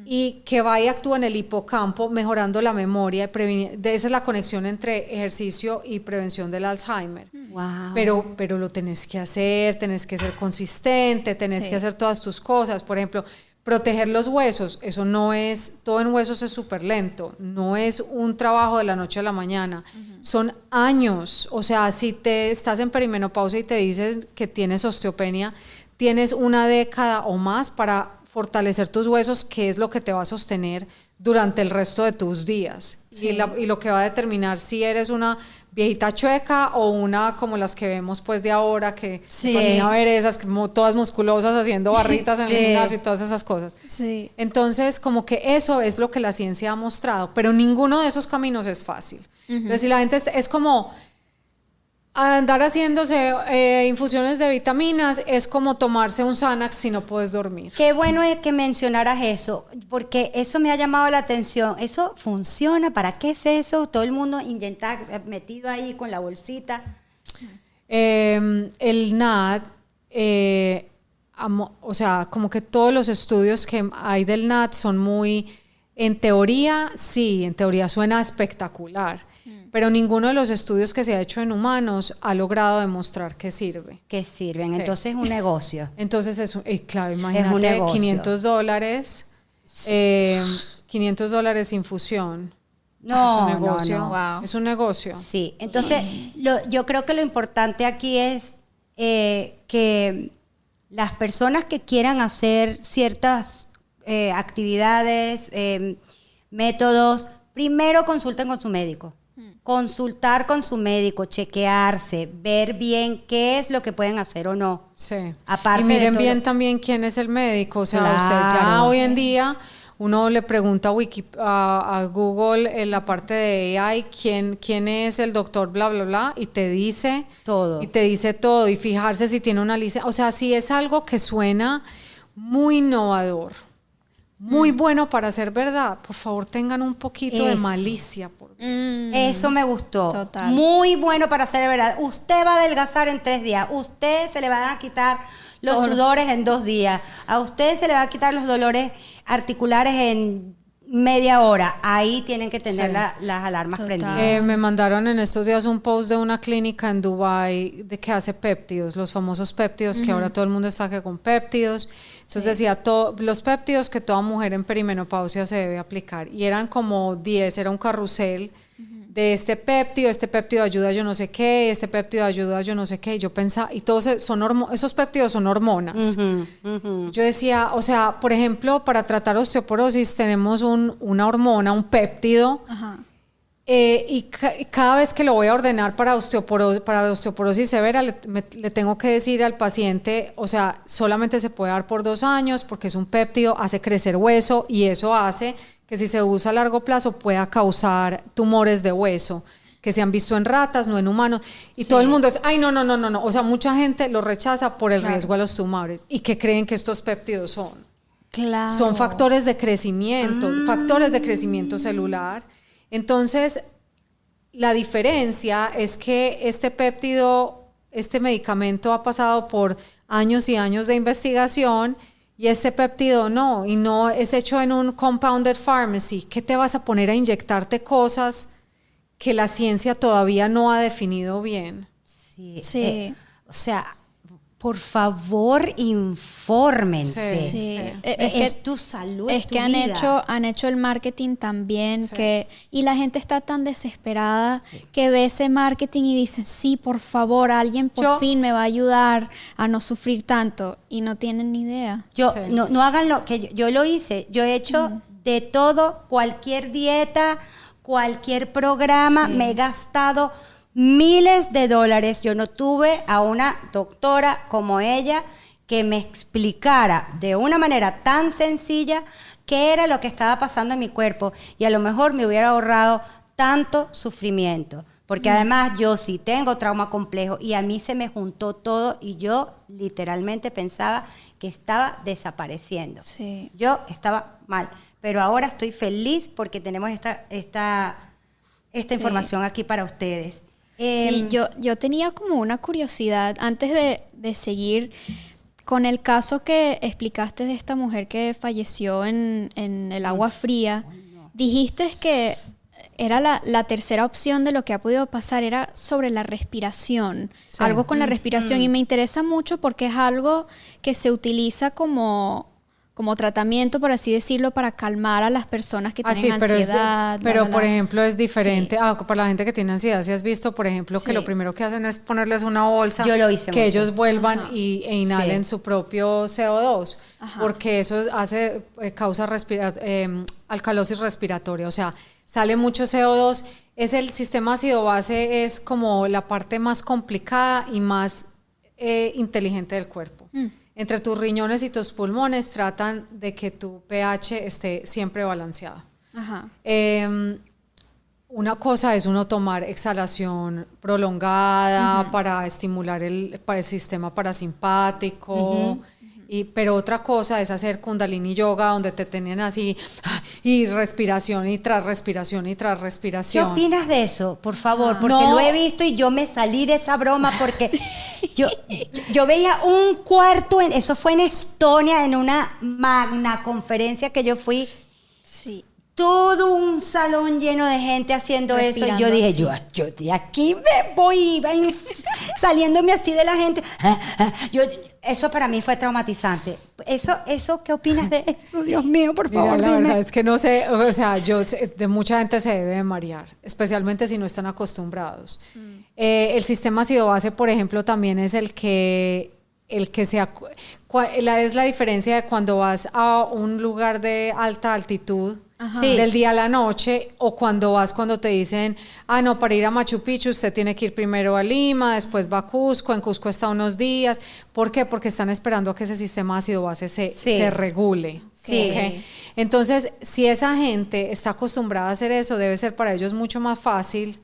y que va y actúa en el hipocampo mejorando la memoria, esa es la conexión entre ejercicio y prevención del Alzheimer. Wow. Pero lo tenés que hacer, tenés que ser consistente, tenés que hacer todas tus cosas. Por ejemplo, proteger los huesos, eso no es, todo en huesos es súper lento, no es un trabajo de la noche a la mañana, son años. O sea, si estás en perimenopausia y te dices que tienes osteopenia, tienes una década o más para fortalecer tus huesos, que es lo que te va a sostener durante el resto de tus días. Sí. Y lo que va a determinar si eres una viejita chueca o una como las que vemos pues de ahora, que me fascina ver esas como todas musculosas haciendo barritas en el gimnasio y todas esas cosas. Sí. Entonces, como que eso es lo que la ciencia ha mostrado, pero ninguno de esos caminos es fácil. Entonces, si la gente es como andar haciéndose infusiones de vitaminas, es como tomarse un Xanax si no puedes dormir. Qué bueno es que mencionaras eso, porque eso me ha llamado la atención. ¿Eso funciona? ¿Para qué es eso? Todo el mundo inyectado, metido ahí con la bolsita. El NAD, o sea, como que todos los estudios que hay del NAD son muy, en teoría suena espectacular. Pero ninguno de los estudios que se ha hecho en humanos ha logrado demostrar que sirve. Que sirven, entonces es un negocio. Entonces, claro, imagínate, es un negocio. $500, $500 infusión. No, es un negocio. no. Wow. Es un negocio. Sí, entonces yo creo que lo importante aquí es que las personas que quieran hacer ciertas actividades, métodos, primero consulten con su médico. Consultar con su médico, chequearse, ver bien qué es lo que pueden hacer o no. Sí. Aparte y miren bien también quién es el médico. O sea, usted ya hoy en día uno le pregunta a Google en la parte de AI quién es el doctor bla bla bla y te dice todo. Y fijarse si tiene una licencia. O sea, si es algo que suena muy innovador, muy bueno para ser verdad, por favor tengan un poquito de malicia. Eso me gustó. Total. Muy bueno para ser verdad. Usted va a adelgazar en 3 días. Usted se le van a quitar los sudores en 2 días. A usted se le va a quitar los dolores articulares en media hora. Ahí tienen que tener las alarmas prendidas. Me mandaron en estos días un post de una clínica en Dubái que hace péptidos, los famosos péptidos, que ahora todo el mundo está con péptidos. Entonces decía, los péptidos que toda mujer en perimenopausia se debe aplicar. Y eran como 10, era un carrusel de este péptido ayuda a yo no sé qué, este péptido ayuda a yo no sé qué. Y yo pensaba, y todos esos péptidos son hormonas. Yo decía, o sea, por ejemplo, para tratar osteoporosis tenemos una hormona, un péptido, y cada vez que lo voy a ordenar para osteoporosis severa, le tengo que decir al paciente, o sea, solamente se puede dar por 2 años porque es un péptido, hace crecer hueso y eso hace que si se usa a largo plazo pueda causar tumores de hueso que se han visto en ratas, no en humanos, y todo el mundo es, ay, no, o sea, mucha gente lo rechaza por el riesgo a los tumores. ¿Y qué creen que estos péptidos son? Son factores de crecimiento, factores de crecimiento celular. Entonces, la diferencia es que este péptido, este medicamento ha pasado por años y años de investigación. Y este péptido no, y no es hecho en un compounded pharmacy. ¿Qué te vas a poner a inyectarte cosas que la ciencia todavía no ha definido bien? Sí. O sea, por favor, infórmense. Sí. Es tu salud, es tu que vida. han hecho el marketing también, y la gente está tan desesperada que ve ese marketing y dice, sí, por favor, alguien por fin me va a ayudar a no sufrir tanto, y no tienen ni idea. No hagan lo que yo lo hice. Yo he hecho de todo, cualquier dieta, cualquier programa, me he gastado miles de dólares. Yo no tuve a una doctora como ella que me explicara de una manera tan sencilla qué era lo que estaba pasando en mi cuerpo, y a lo mejor me hubiera ahorrado tanto sufrimiento, porque además yo sí tengo trauma complejo y a mí se me juntó todo y yo literalmente pensaba que estaba desapareciendo. Yo estaba mal, pero ahora estoy feliz porque tenemos esta información aquí para ustedes. Sí, yo tenía como una curiosidad antes de seguir con el caso que explicaste de esta mujer que falleció en el agua fría. Dijiste que era la tercera opción de lo que ha podido pasar, era sobre la respiración, algo con la respiración, y me interesa mucho porque es algo que se utiliza como tratamiento, por así decirlo, para calmar a las personas que tienen ansiedad. Pero por ejemplo, es diferente. Para la gente que tiene ansiedad, si has visto, por ejemplo, que lo primero que hacen es ponerles una bolsa, yo lo hice que mucho. ellos vuelvan e inhalen su propio CO2, porque eso causa alcalosis respiratoria, o sea, sale mucho CO2. Es el sistema ácido base, es como la parte más complicada y más inteligente del cuerpo. Entre tus riñones y tus pulmones tratan de que tu pH esté siempre balanceado. Una cosa es uno tomar exhalación prolongada para estimular el sistema parasimpático, pero otra cosa es hacer Kundalini Yoga, donde te tienen así, y respiración y tras respiración y tras respiración. ¿Qué opinas de eso? Por favor, porque lo he visto y yo me salí de esa broma porque yo veía un cuarto, eso fue en Estonia, en una magna conferencia que yo fui. Sí. Todo un salón lleno de gente haciendo respirando eso. Y yo dije, yo de aquí me voy, saliéndome así de la gente. Eso para mí fue traumatizante. Eso, ¿qué opinas de eso? Dios mío, por favor, la dime. verdad es que no sé, o sea, de mucha gente se debe de marear, especialmente si no están acostumbrados. El sistema ácido base, por ejemplo, también es es la diferencia de cuando vas a un lugar de alta altitud, del día a la noche, o cuando te dicen, no, para ir a Machu Picchu usted tiene que ir primero a Lima, después va a Cusco, en Cusco está unos días. ¿Por qué? Porque están esperando a que ese sistema ácido base se regule. ¿Okay? Entonces, si esa gente está acostumbrada a hacer eso, debe ser para ellos mucho más fácil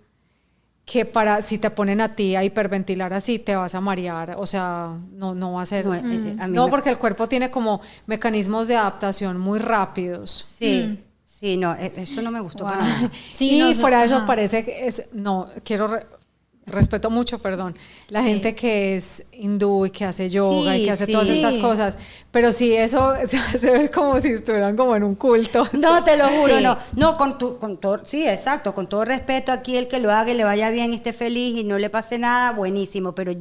que si te ponen a ti a hiperventilar así, te vas a marear, o sea, no va a ser... porque el cuerpo tiene como mecanismos de adaptación muy rápidos. Sí, no, eso no me gustó para nada. Sí, y fuera de eso parece que respeto mucho, perdón, la gente que es hindú y que hace yoga y que hace todas estas cosas, pero sí, eso se ve como si estuvieran como en un culto. No, te lo juro, no, con todo, sí, exacto, con todo respeto aquí, el que lo haga y le vaya bien, esté feliz y no le pase nada, buenísimo, pero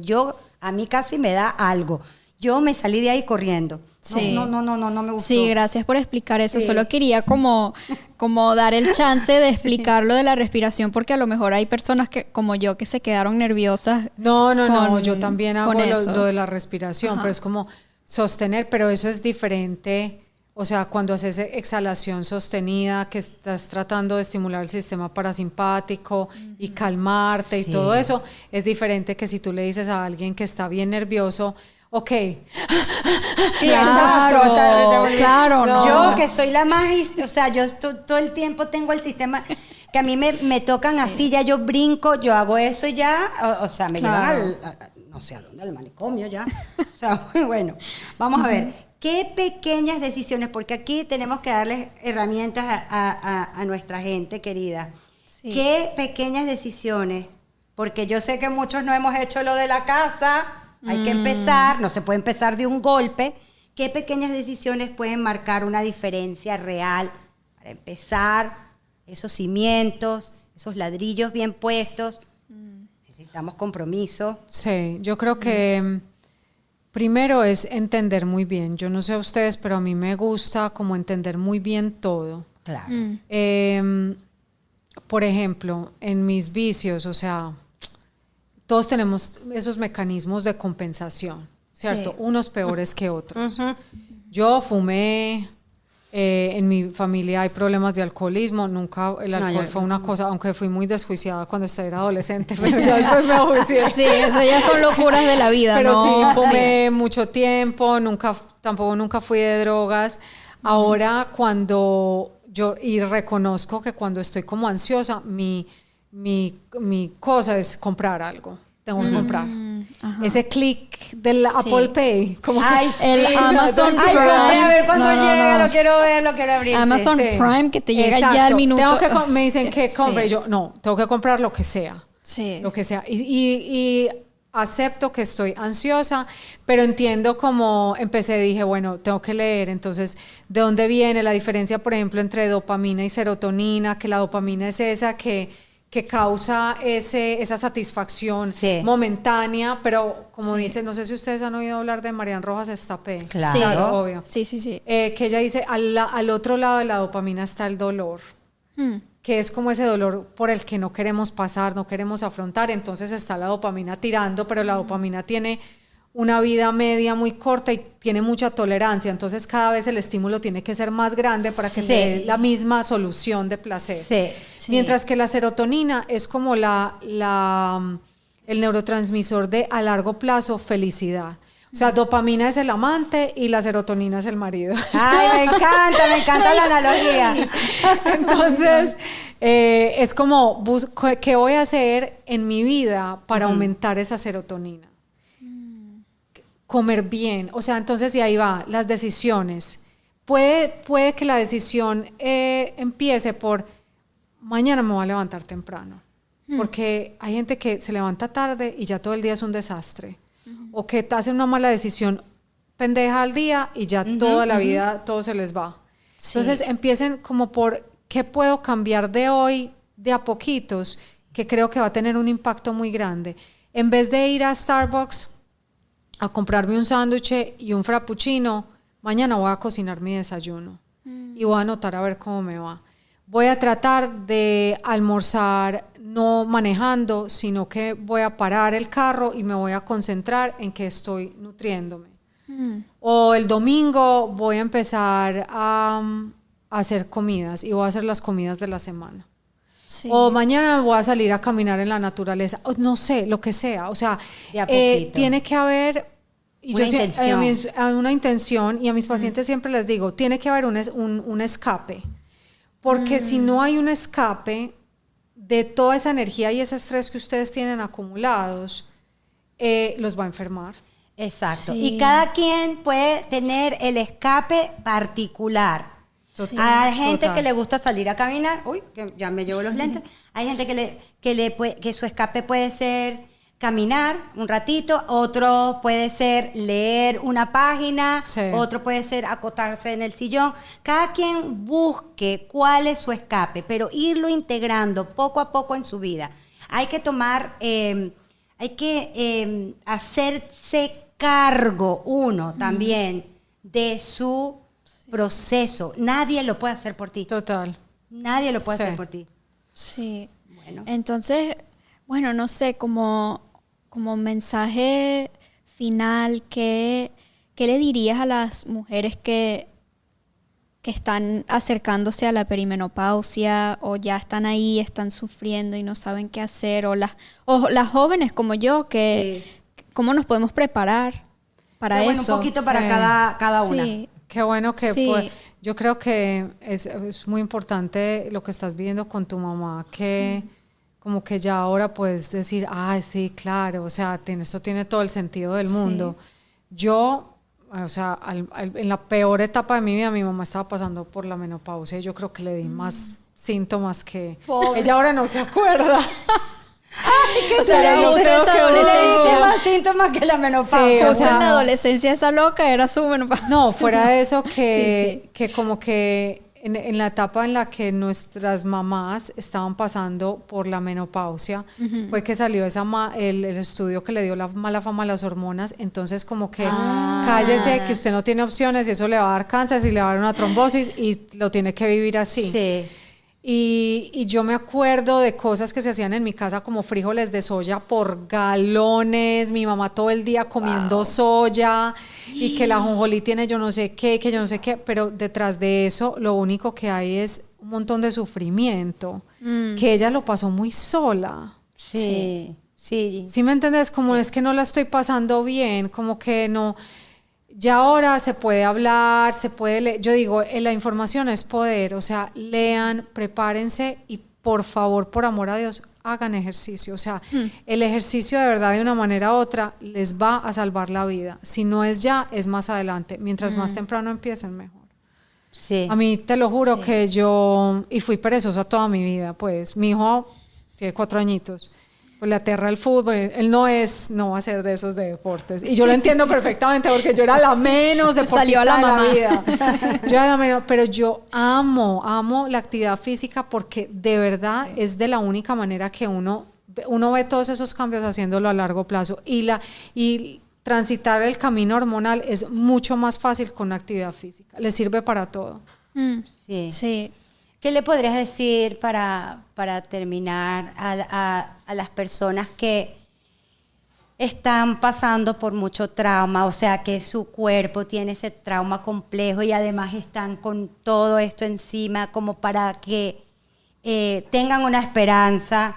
a mí casi me da algo. Yo me salí de ahí corriendo. Sí. No me gustó. Sí, gracias por explicar eso. Solo quería como dar el chance de explicar lo de la respiración, porque a lo mejor hay personas que, como yo, que se quedaron nerviosas. No, yo también hago lo de la respiración, pero es como sostener, pero eso es diferente. O sea, cuando haces exhalación sostenida, que estás tratando de estimular el sistema parasimpático y calmarte y todo eso, es diferente que si tú le dices a alguien que está bien nervioso, ok. Sí, claro, claro. No. Yo que soy la más, o sea, yo todo el tiempo tengo el sistema que a mí me tocan así, ya yo brinco, yo hago eso y ya, o sea, me llevan no sé a dónde, al manicomio ya. O sea, bueno, vamos a ver. ¿Qué pequeñas decisiones? Porque aquí tenemos que darles herramientas a nuestra gente querida. Sí. ¿Qué pequeñas decisiones? Porque yo sé que muchos no hemos hecho lo de la casa. Hay que empezar, no se puede empezar de un golpe. ¿Qué pequeñas decisiones pueden marcar una diferencia real para empezar esos cimientos, esos ladrillos bien puestos? Necesitamos compromiso. Sí, yo creo que primero es entender muy bien. Yo no sé a ustedes, pero a mí me gusta como entender muy bien todo. Claro. Por ejemplo, en mis vicios, o sea, todos tenemos esos mecanismos de compensación, ¿cierto? Sí. Unos peores que otros. Yo fumé, en mi familia hay problemas de alcoholismo, nunca el alcohol fue una cosa, aunque fui muy desjuiciada cuando era adolescente, pero ya después me ajuicié. Sí, eso ya son locuras de la vida, pero ¿no? sí, fumé mucho tiempo, nunca fui de drogas. Ahora y reconozco que cuando estoy como ansiosa, mi cosa es comprar algo. Tengo que comprar. Ese click del Apple Pay. Como el Amazon Prime. A ver cuando llega, lo quiero ver, lo quiero abrir. Amazon Prime, que te llega ya al minuto. Me dicen que compre. Yo, no, tengo que comprar lo que sea. Sí. Lo que sea. Y acepto que estoy ansiosa, pero entiendo cómo dije, bueno, tengo que leer, entonces, ¿de dónde viene la diferencia, por ejemplo, entre dopamina y serotonina? Que la dopamina es esa que causa esa satisfacción momentánea, pero como dice, no sé si ustedes han oído hablar de Marian Rojas Estapé. Claro. Obvio. Sí. Que ella dice, al otro lado de la dopamina está el dolor. Que es como ese dolor por el que no queremos pasar, no queremos afrontar, entonces está la dopamina tirando, pero la dopamina tiene una vida media muy corta y tiene mucha tolerancia, entonces cada vez el estímulo tiene que ser más grande para que te dé la misma solución de placer. Mientras que la serotonina es como el neurotransmisor de a largo plazo felicidad. O sea, dopamina es el amante y la serotonina es el marido. Ay, me encanta la analogía. Entonces, es como, ¿qué voy a hacer en mi vida para aumentar esa serotonina? Comer bien. O sea, entonces, y ahí va, las decisiones. Puede que la decisión empiece por, mañana me voy a levantar temprano. Porque hay gente que se levanta tarde y ya todo el día es un desastre. O que te hacen una mala decisión pendeja al día y ya toda la vida todo se les va. Entonces empiecen como por qué puedo cambiar de hoy de a poquitos, que creo que va a tener un impacto muy grande. En vez de ir a Starbucks a comprarme un sándwich y un frappuccino, mañana voy a cocinar mi desayuno y voy a anotar a ver cómo me va. Voy a tratar de almorzar no manejando, sino que voy a parar el carro y me voy a concentrar en que estoy nutriéndome. O el domingo voy a empezar a hacer comidas y voy a hacer las comidas de la semana. O mañana voy a salir a caminar en la naturaleza. No sé, lo que sea. O sea, tiene que haber una intención, y a mis pacientes siempre les digo, tiene que haber un escape. Porque si no hay un escape de toda esa energía y ese estrés que ustedes tienen acumulados, los va a enfermar. Exacto. Y cada quien puede tener el escape particular. Hay gente Total. que le gusta salir a caminar. Uy, que ya me llevo los lentes. Hay gente que su escape puede ser caminar un ratito, otro puede ser leer una página, Sí. otro puede ser acotarse en el sillón. Cada quien busque cuál es su escape, pero irlo integrando poco a poco en su vida. Hay que tomar, hacerse cargo uno también de su proceso. Nadie lo puede hacer por ti. Total. Nadie lo puede Sí. hacer por ti. Sí. Bueno. Entonces, bueno, no sé, como mensaje final, ¿qué le dirías a las mujeres que están acercándose a la perimenopausia o ya están ahí, están sufriendo y no saben qué hacer? O las jóvenes como yo, que ¿cómo nos podemos preparar para Pero bueno, eso? un poquito para Sí. cada una. Sí. Qué bueno que Sí. yo creo que es muy importante lo que estás viviendo con tu mamá, que como que ya ahora puedes decir, sí, claro, o sea, esto tiene todo el sentido del mundo. Yo, o sea, en la peor etapa de mi vida, mi mamá estaba pasando por la menopausia y yo creo que le di más síntomas que Pobre. ella ahora no se acuerda. O sea, era justo esa adolescencia. Más síntomas que la menopausia. Sí, o Justo sea, en la adolescencia esa loca era su menopausia. No, fuera de eso que, Sí, que como que en la etapa en la que nuestras mamás estaban pasando por la menopausia, fue que salió el estudio que le dio la mala fama a las hormonas, entonces como que cállese que usted no tiene opciones y eso le va a dar cáncer y le va a dar una trombosis y lo tiene que vivir así. Sí. Y yo me acuerdo de cosas que se hacían en mi casa como frijoles de soya por galones, mi mamá todo el día comiendo soya y que la ajonjolí tiene yo no sé qué, que yo no sé qué, pero detrás de eso lo único que hay es un montón de sufrimiento, que ella lo pasó muy sola. Sí. Sí. ¿Sí me entiendes? Como es que no la estoy pasando bien, como que no... Ya ahora se puede hablar, se puede leer. Yo digo, la información es poder, o sea, lean, prepárense y por favor, por amor a Dios, hagan ejercicio. O sea, el ejercicio de verdad de una manera u otra les va a salvar la vida. Si no es ya, es más adelante. Mientras más temprano empiecen, mejor. Sí. A mí te lo juro que yo, y fui perezosa toda mi vida, pues mi hijo tiene 4 añitos. Pues le aterra el fútbol, él no va a ser de esos de deportes. Y yo lo entiendo perfectamente porque yo era la menos deportista Salió la de mamá. la vida. Yo era la menos, pero yo amo la actividad física porque de verdad es de la única manera que uno ve todos esos cambios haciéndolo a largo plazo. Y transitar el camino hormonal es mucho más fácil con actividad física. Le sirve para todo. Sí. Sí. ¿Qué le podrías decir para terminar a las personas que están pasando por mucho trauma? O sea, que su cuerpo tiene ese trauma complejo y además están con todo esto encima, como para que tengan una esperanza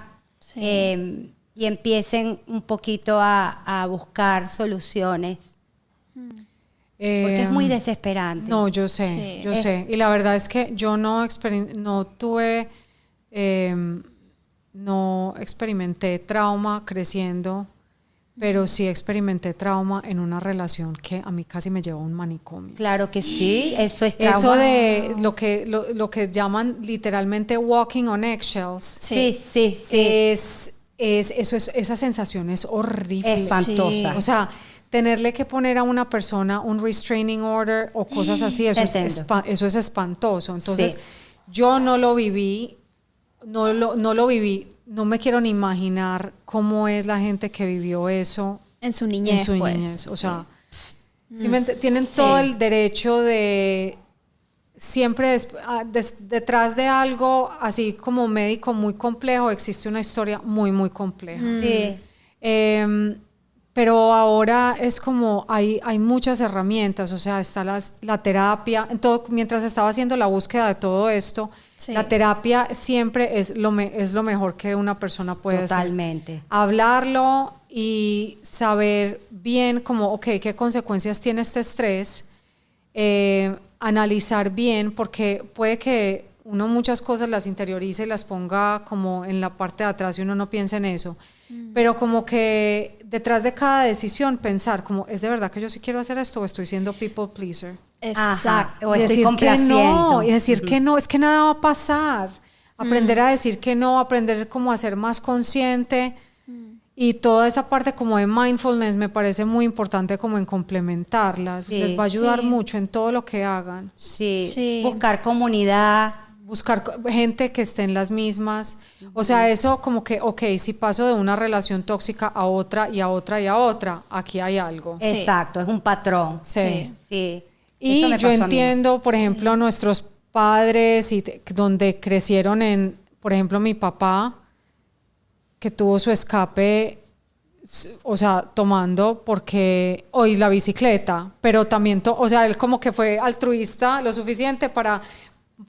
y empiecen un poquito a buscar soluciones. Porque es muy desesperante. No, yo sé, Sí. yo sé. Y la verdad es que yo no experimenté trauma creciendo, pero sí experimenté trauma en una relación que a mí casi me llevó a un manicomio. Claro que sí, eso es trauma. Eso de lo que llaman literalmente walking on eggshells. Sí. Esa sensación es horrible. Espantosa. O sea, tenerle que poner a una persona un restraining order o cosas así, eso es espantoso. Entonces, yo no lo viví, no me quiero ni imaginar cómo es la gente que vivió eso En su niñez, pues. O sea, tienen todo el derecho de siempre detrás de algo así como médico muy complejo existe una historia muy, muy compleja. Sí. Pero ahora es como hay muchas herramientas, o sea, está la terapia. Mientras estaba haciendo la búsqueda de todo esto, la terapia siempre es lo mejor que una persona puede hacer. Totalmente. Hablarlo y saber bien como, qué consecuencias tiene este estrés, analizar bien, porque puede que uno muchas cosas las interiorice y las ponga como en la parte de atrás y uno no piensa en eso. Pero como que detrás de cada decisión pensar como, ¿es de verdad que yo sí quiero hacer esto o estoy siendo people pleaser? Exacto. O y estoy decir complaciendo. que no, y decir que no, es que nada va a pasar. Aprender a decir que no, aprender como a ser más consciente. Y toda esa parte como de mindfulness me parece muy importante como en complementarlas. Sí, Les va a ayudar sí. mucho en todo lo que hagan. Sí. Sí. Buscar comunidad. Buscar gente que esté en las mismas. O sea, eso como que, ok, si paso de una relación tóxica a otra y a otra y a otra, aquí hay algo. Sí. Exacto, es un patrón. Sí. Sí. Y Eso me yo pasó a mí. entiendo, por ejemplo, nuestros padres y donde crecieron en, por ejemplo, mi papá, que tuvo su escape, o sea, tomando porque hoy la bicicleta, pero también, o sea, él como que fue altruista lo suficiente para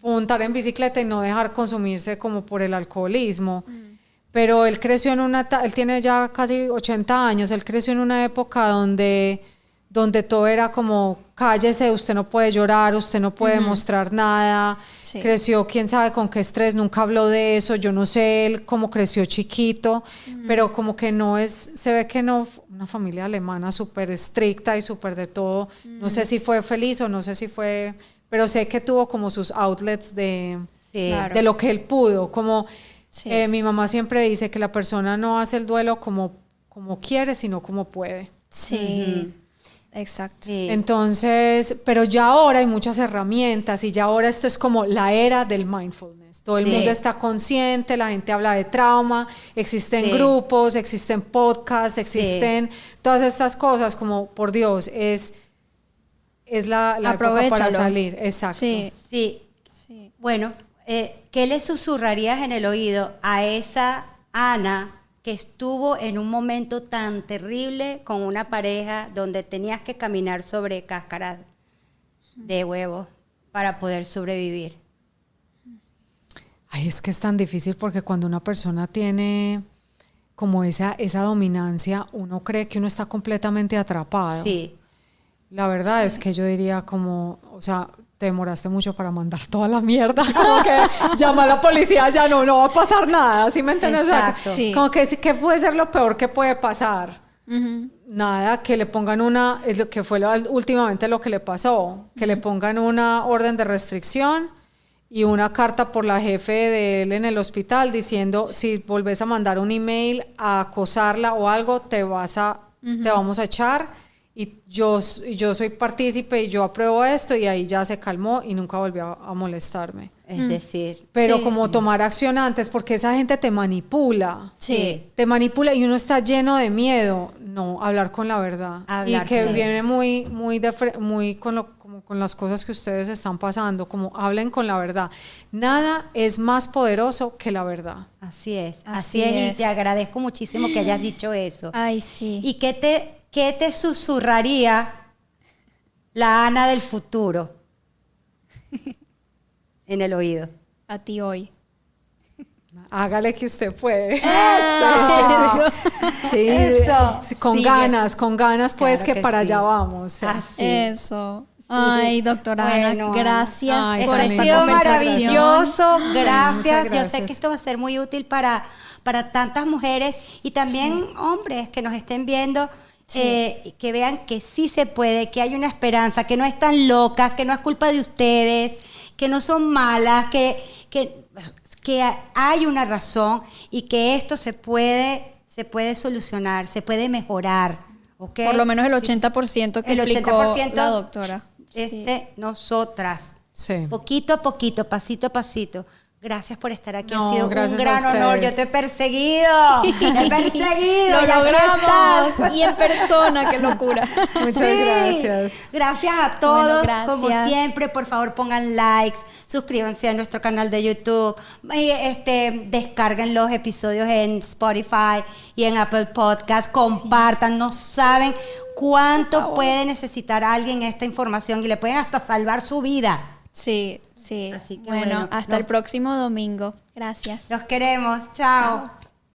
montar en bicicleta y no dejar consumirse como por el alcoholismo. Pero él creció en él tiene ya casi 80 años, él creció en una época donde todo era como, cállese, usted no puede llorar, usted no puede mostrar nada. Sí. Creció quién sabe con qué estrés, nunca habló de eso, yo no sé él cómo creció chiquito, pero como que no es, se ve que no, una familia alemana súper estricta y súper de todo, no sé si fue feliz o no sé si fue, pero sé que tuvo como sus outlets de, Sí. Claro. de lo que él pudo, como Sí. mi mamá siempre dice que la persona no hace el duelo como quiere, sino como puede. Sí. Exacto. Sí. Entonces, pero ya ahora hay muchas herramientas y ya ahora esto es como la era del mindfulness. Todo el Sí. mundo está consciente, la gente habla de trauma, existen Sí. grupos, existen podcasts, existen todas estas cosas, como por Dios, es la época para Aprovéchalo. salir. Exacto. Sí. Sí. Sí. Bueno, ¿qué le susurrarías en el oído a esa Ana que estuvo en un momento tan terrible con una pareja donde tenías que caminar sobre cáscaras de huevos para poder sobrevivir? Ay, es que es tan difícil porque cuando una persona tiene como esa dominancia, uno cree que uno está completamente atrapado. Sí. La verdad es que yo diría como, o sea, te demoraste mucho para mandar toda la mierda, como que llama a la policía, ya no va a pasar nada, ¿sí me entiendes? Exacto. O sea, Sí. como que ¿qué puede ser lo peor que puede pasar? Ujú. Nada, que le pongan es lo que fue últimamente lo que le pasó, que le pongan una orden de restricción y una carta por la jefe de él en el hospital diciendo si volvés a mandar un email a acosarla o algo, te vamos a echar. Y yo soy partícipe y yo apruebo esto, y ahí ya se calmó y nunca volvió a molestarme. Es decir, Pero Sí. como tomar acción antes, porque esa gente te manipula. Sí. Te manipula y uno está lleno de miedo. No, hablar con la verdad. Hablar, y que sí. viene muy como con las cosas que ustedes están pasando, como hablen con la verdad. Nada es más poderoso que la verdad. así es. Así Así es. Y es. te agradezco muchísimo que hayas dicho eso. Ay, sí. ¿Y qué te susurraría la Ana del futuro en el oído? A ti hoy. Hágale que usted puede. Eso. Sí, Eso. sí, con Sigue. ganas pues Claro que que para sí. allá vamos. Sí. Así. Eso. Ay, doctora Bueno, Ana, gracias Ay, por tan Esto ha linda esta sido conversación. maravilloso. muchas Gracias. Yo sé gracias. que esto va a ser muy útil para tantas mujeres y también hombres que nos estén viendo. Que vean que sí se puede, que hay una esperanza, que no están locas, que no es culpa de ustedes, que no son malas, que hay una razón y que esto se puede solucionar, se puede mejorar. ¿Okay? Por lo menos el 80% que El explicó 80% la doctora. Nosotras. Sí. Poquito a poquito, pasito a pasito. Gracias por estar aquí. No, Ha sido un gracias a gran honor. ustedes. Yo te he perseguido. Te he perseguido. Lo y aquí logramos. estás. Y en persona, qué locura. Muchas Sí. gracias. Gracias a todos. Bueno, gracias. Como siempre, por favor, pongan likes, suscríbanse a nuestro canal de YouTube, y, descarguen los episodios en Spotify y en Apple Podcast, compartan, no saben cuánto puede necesitar alguien esta información y le pueden hasta salvar su vida. Sí, sí. Así que bueno, bueno, hasta no- el próximo domingo. Gracias. Los queremos. Chao. Chao.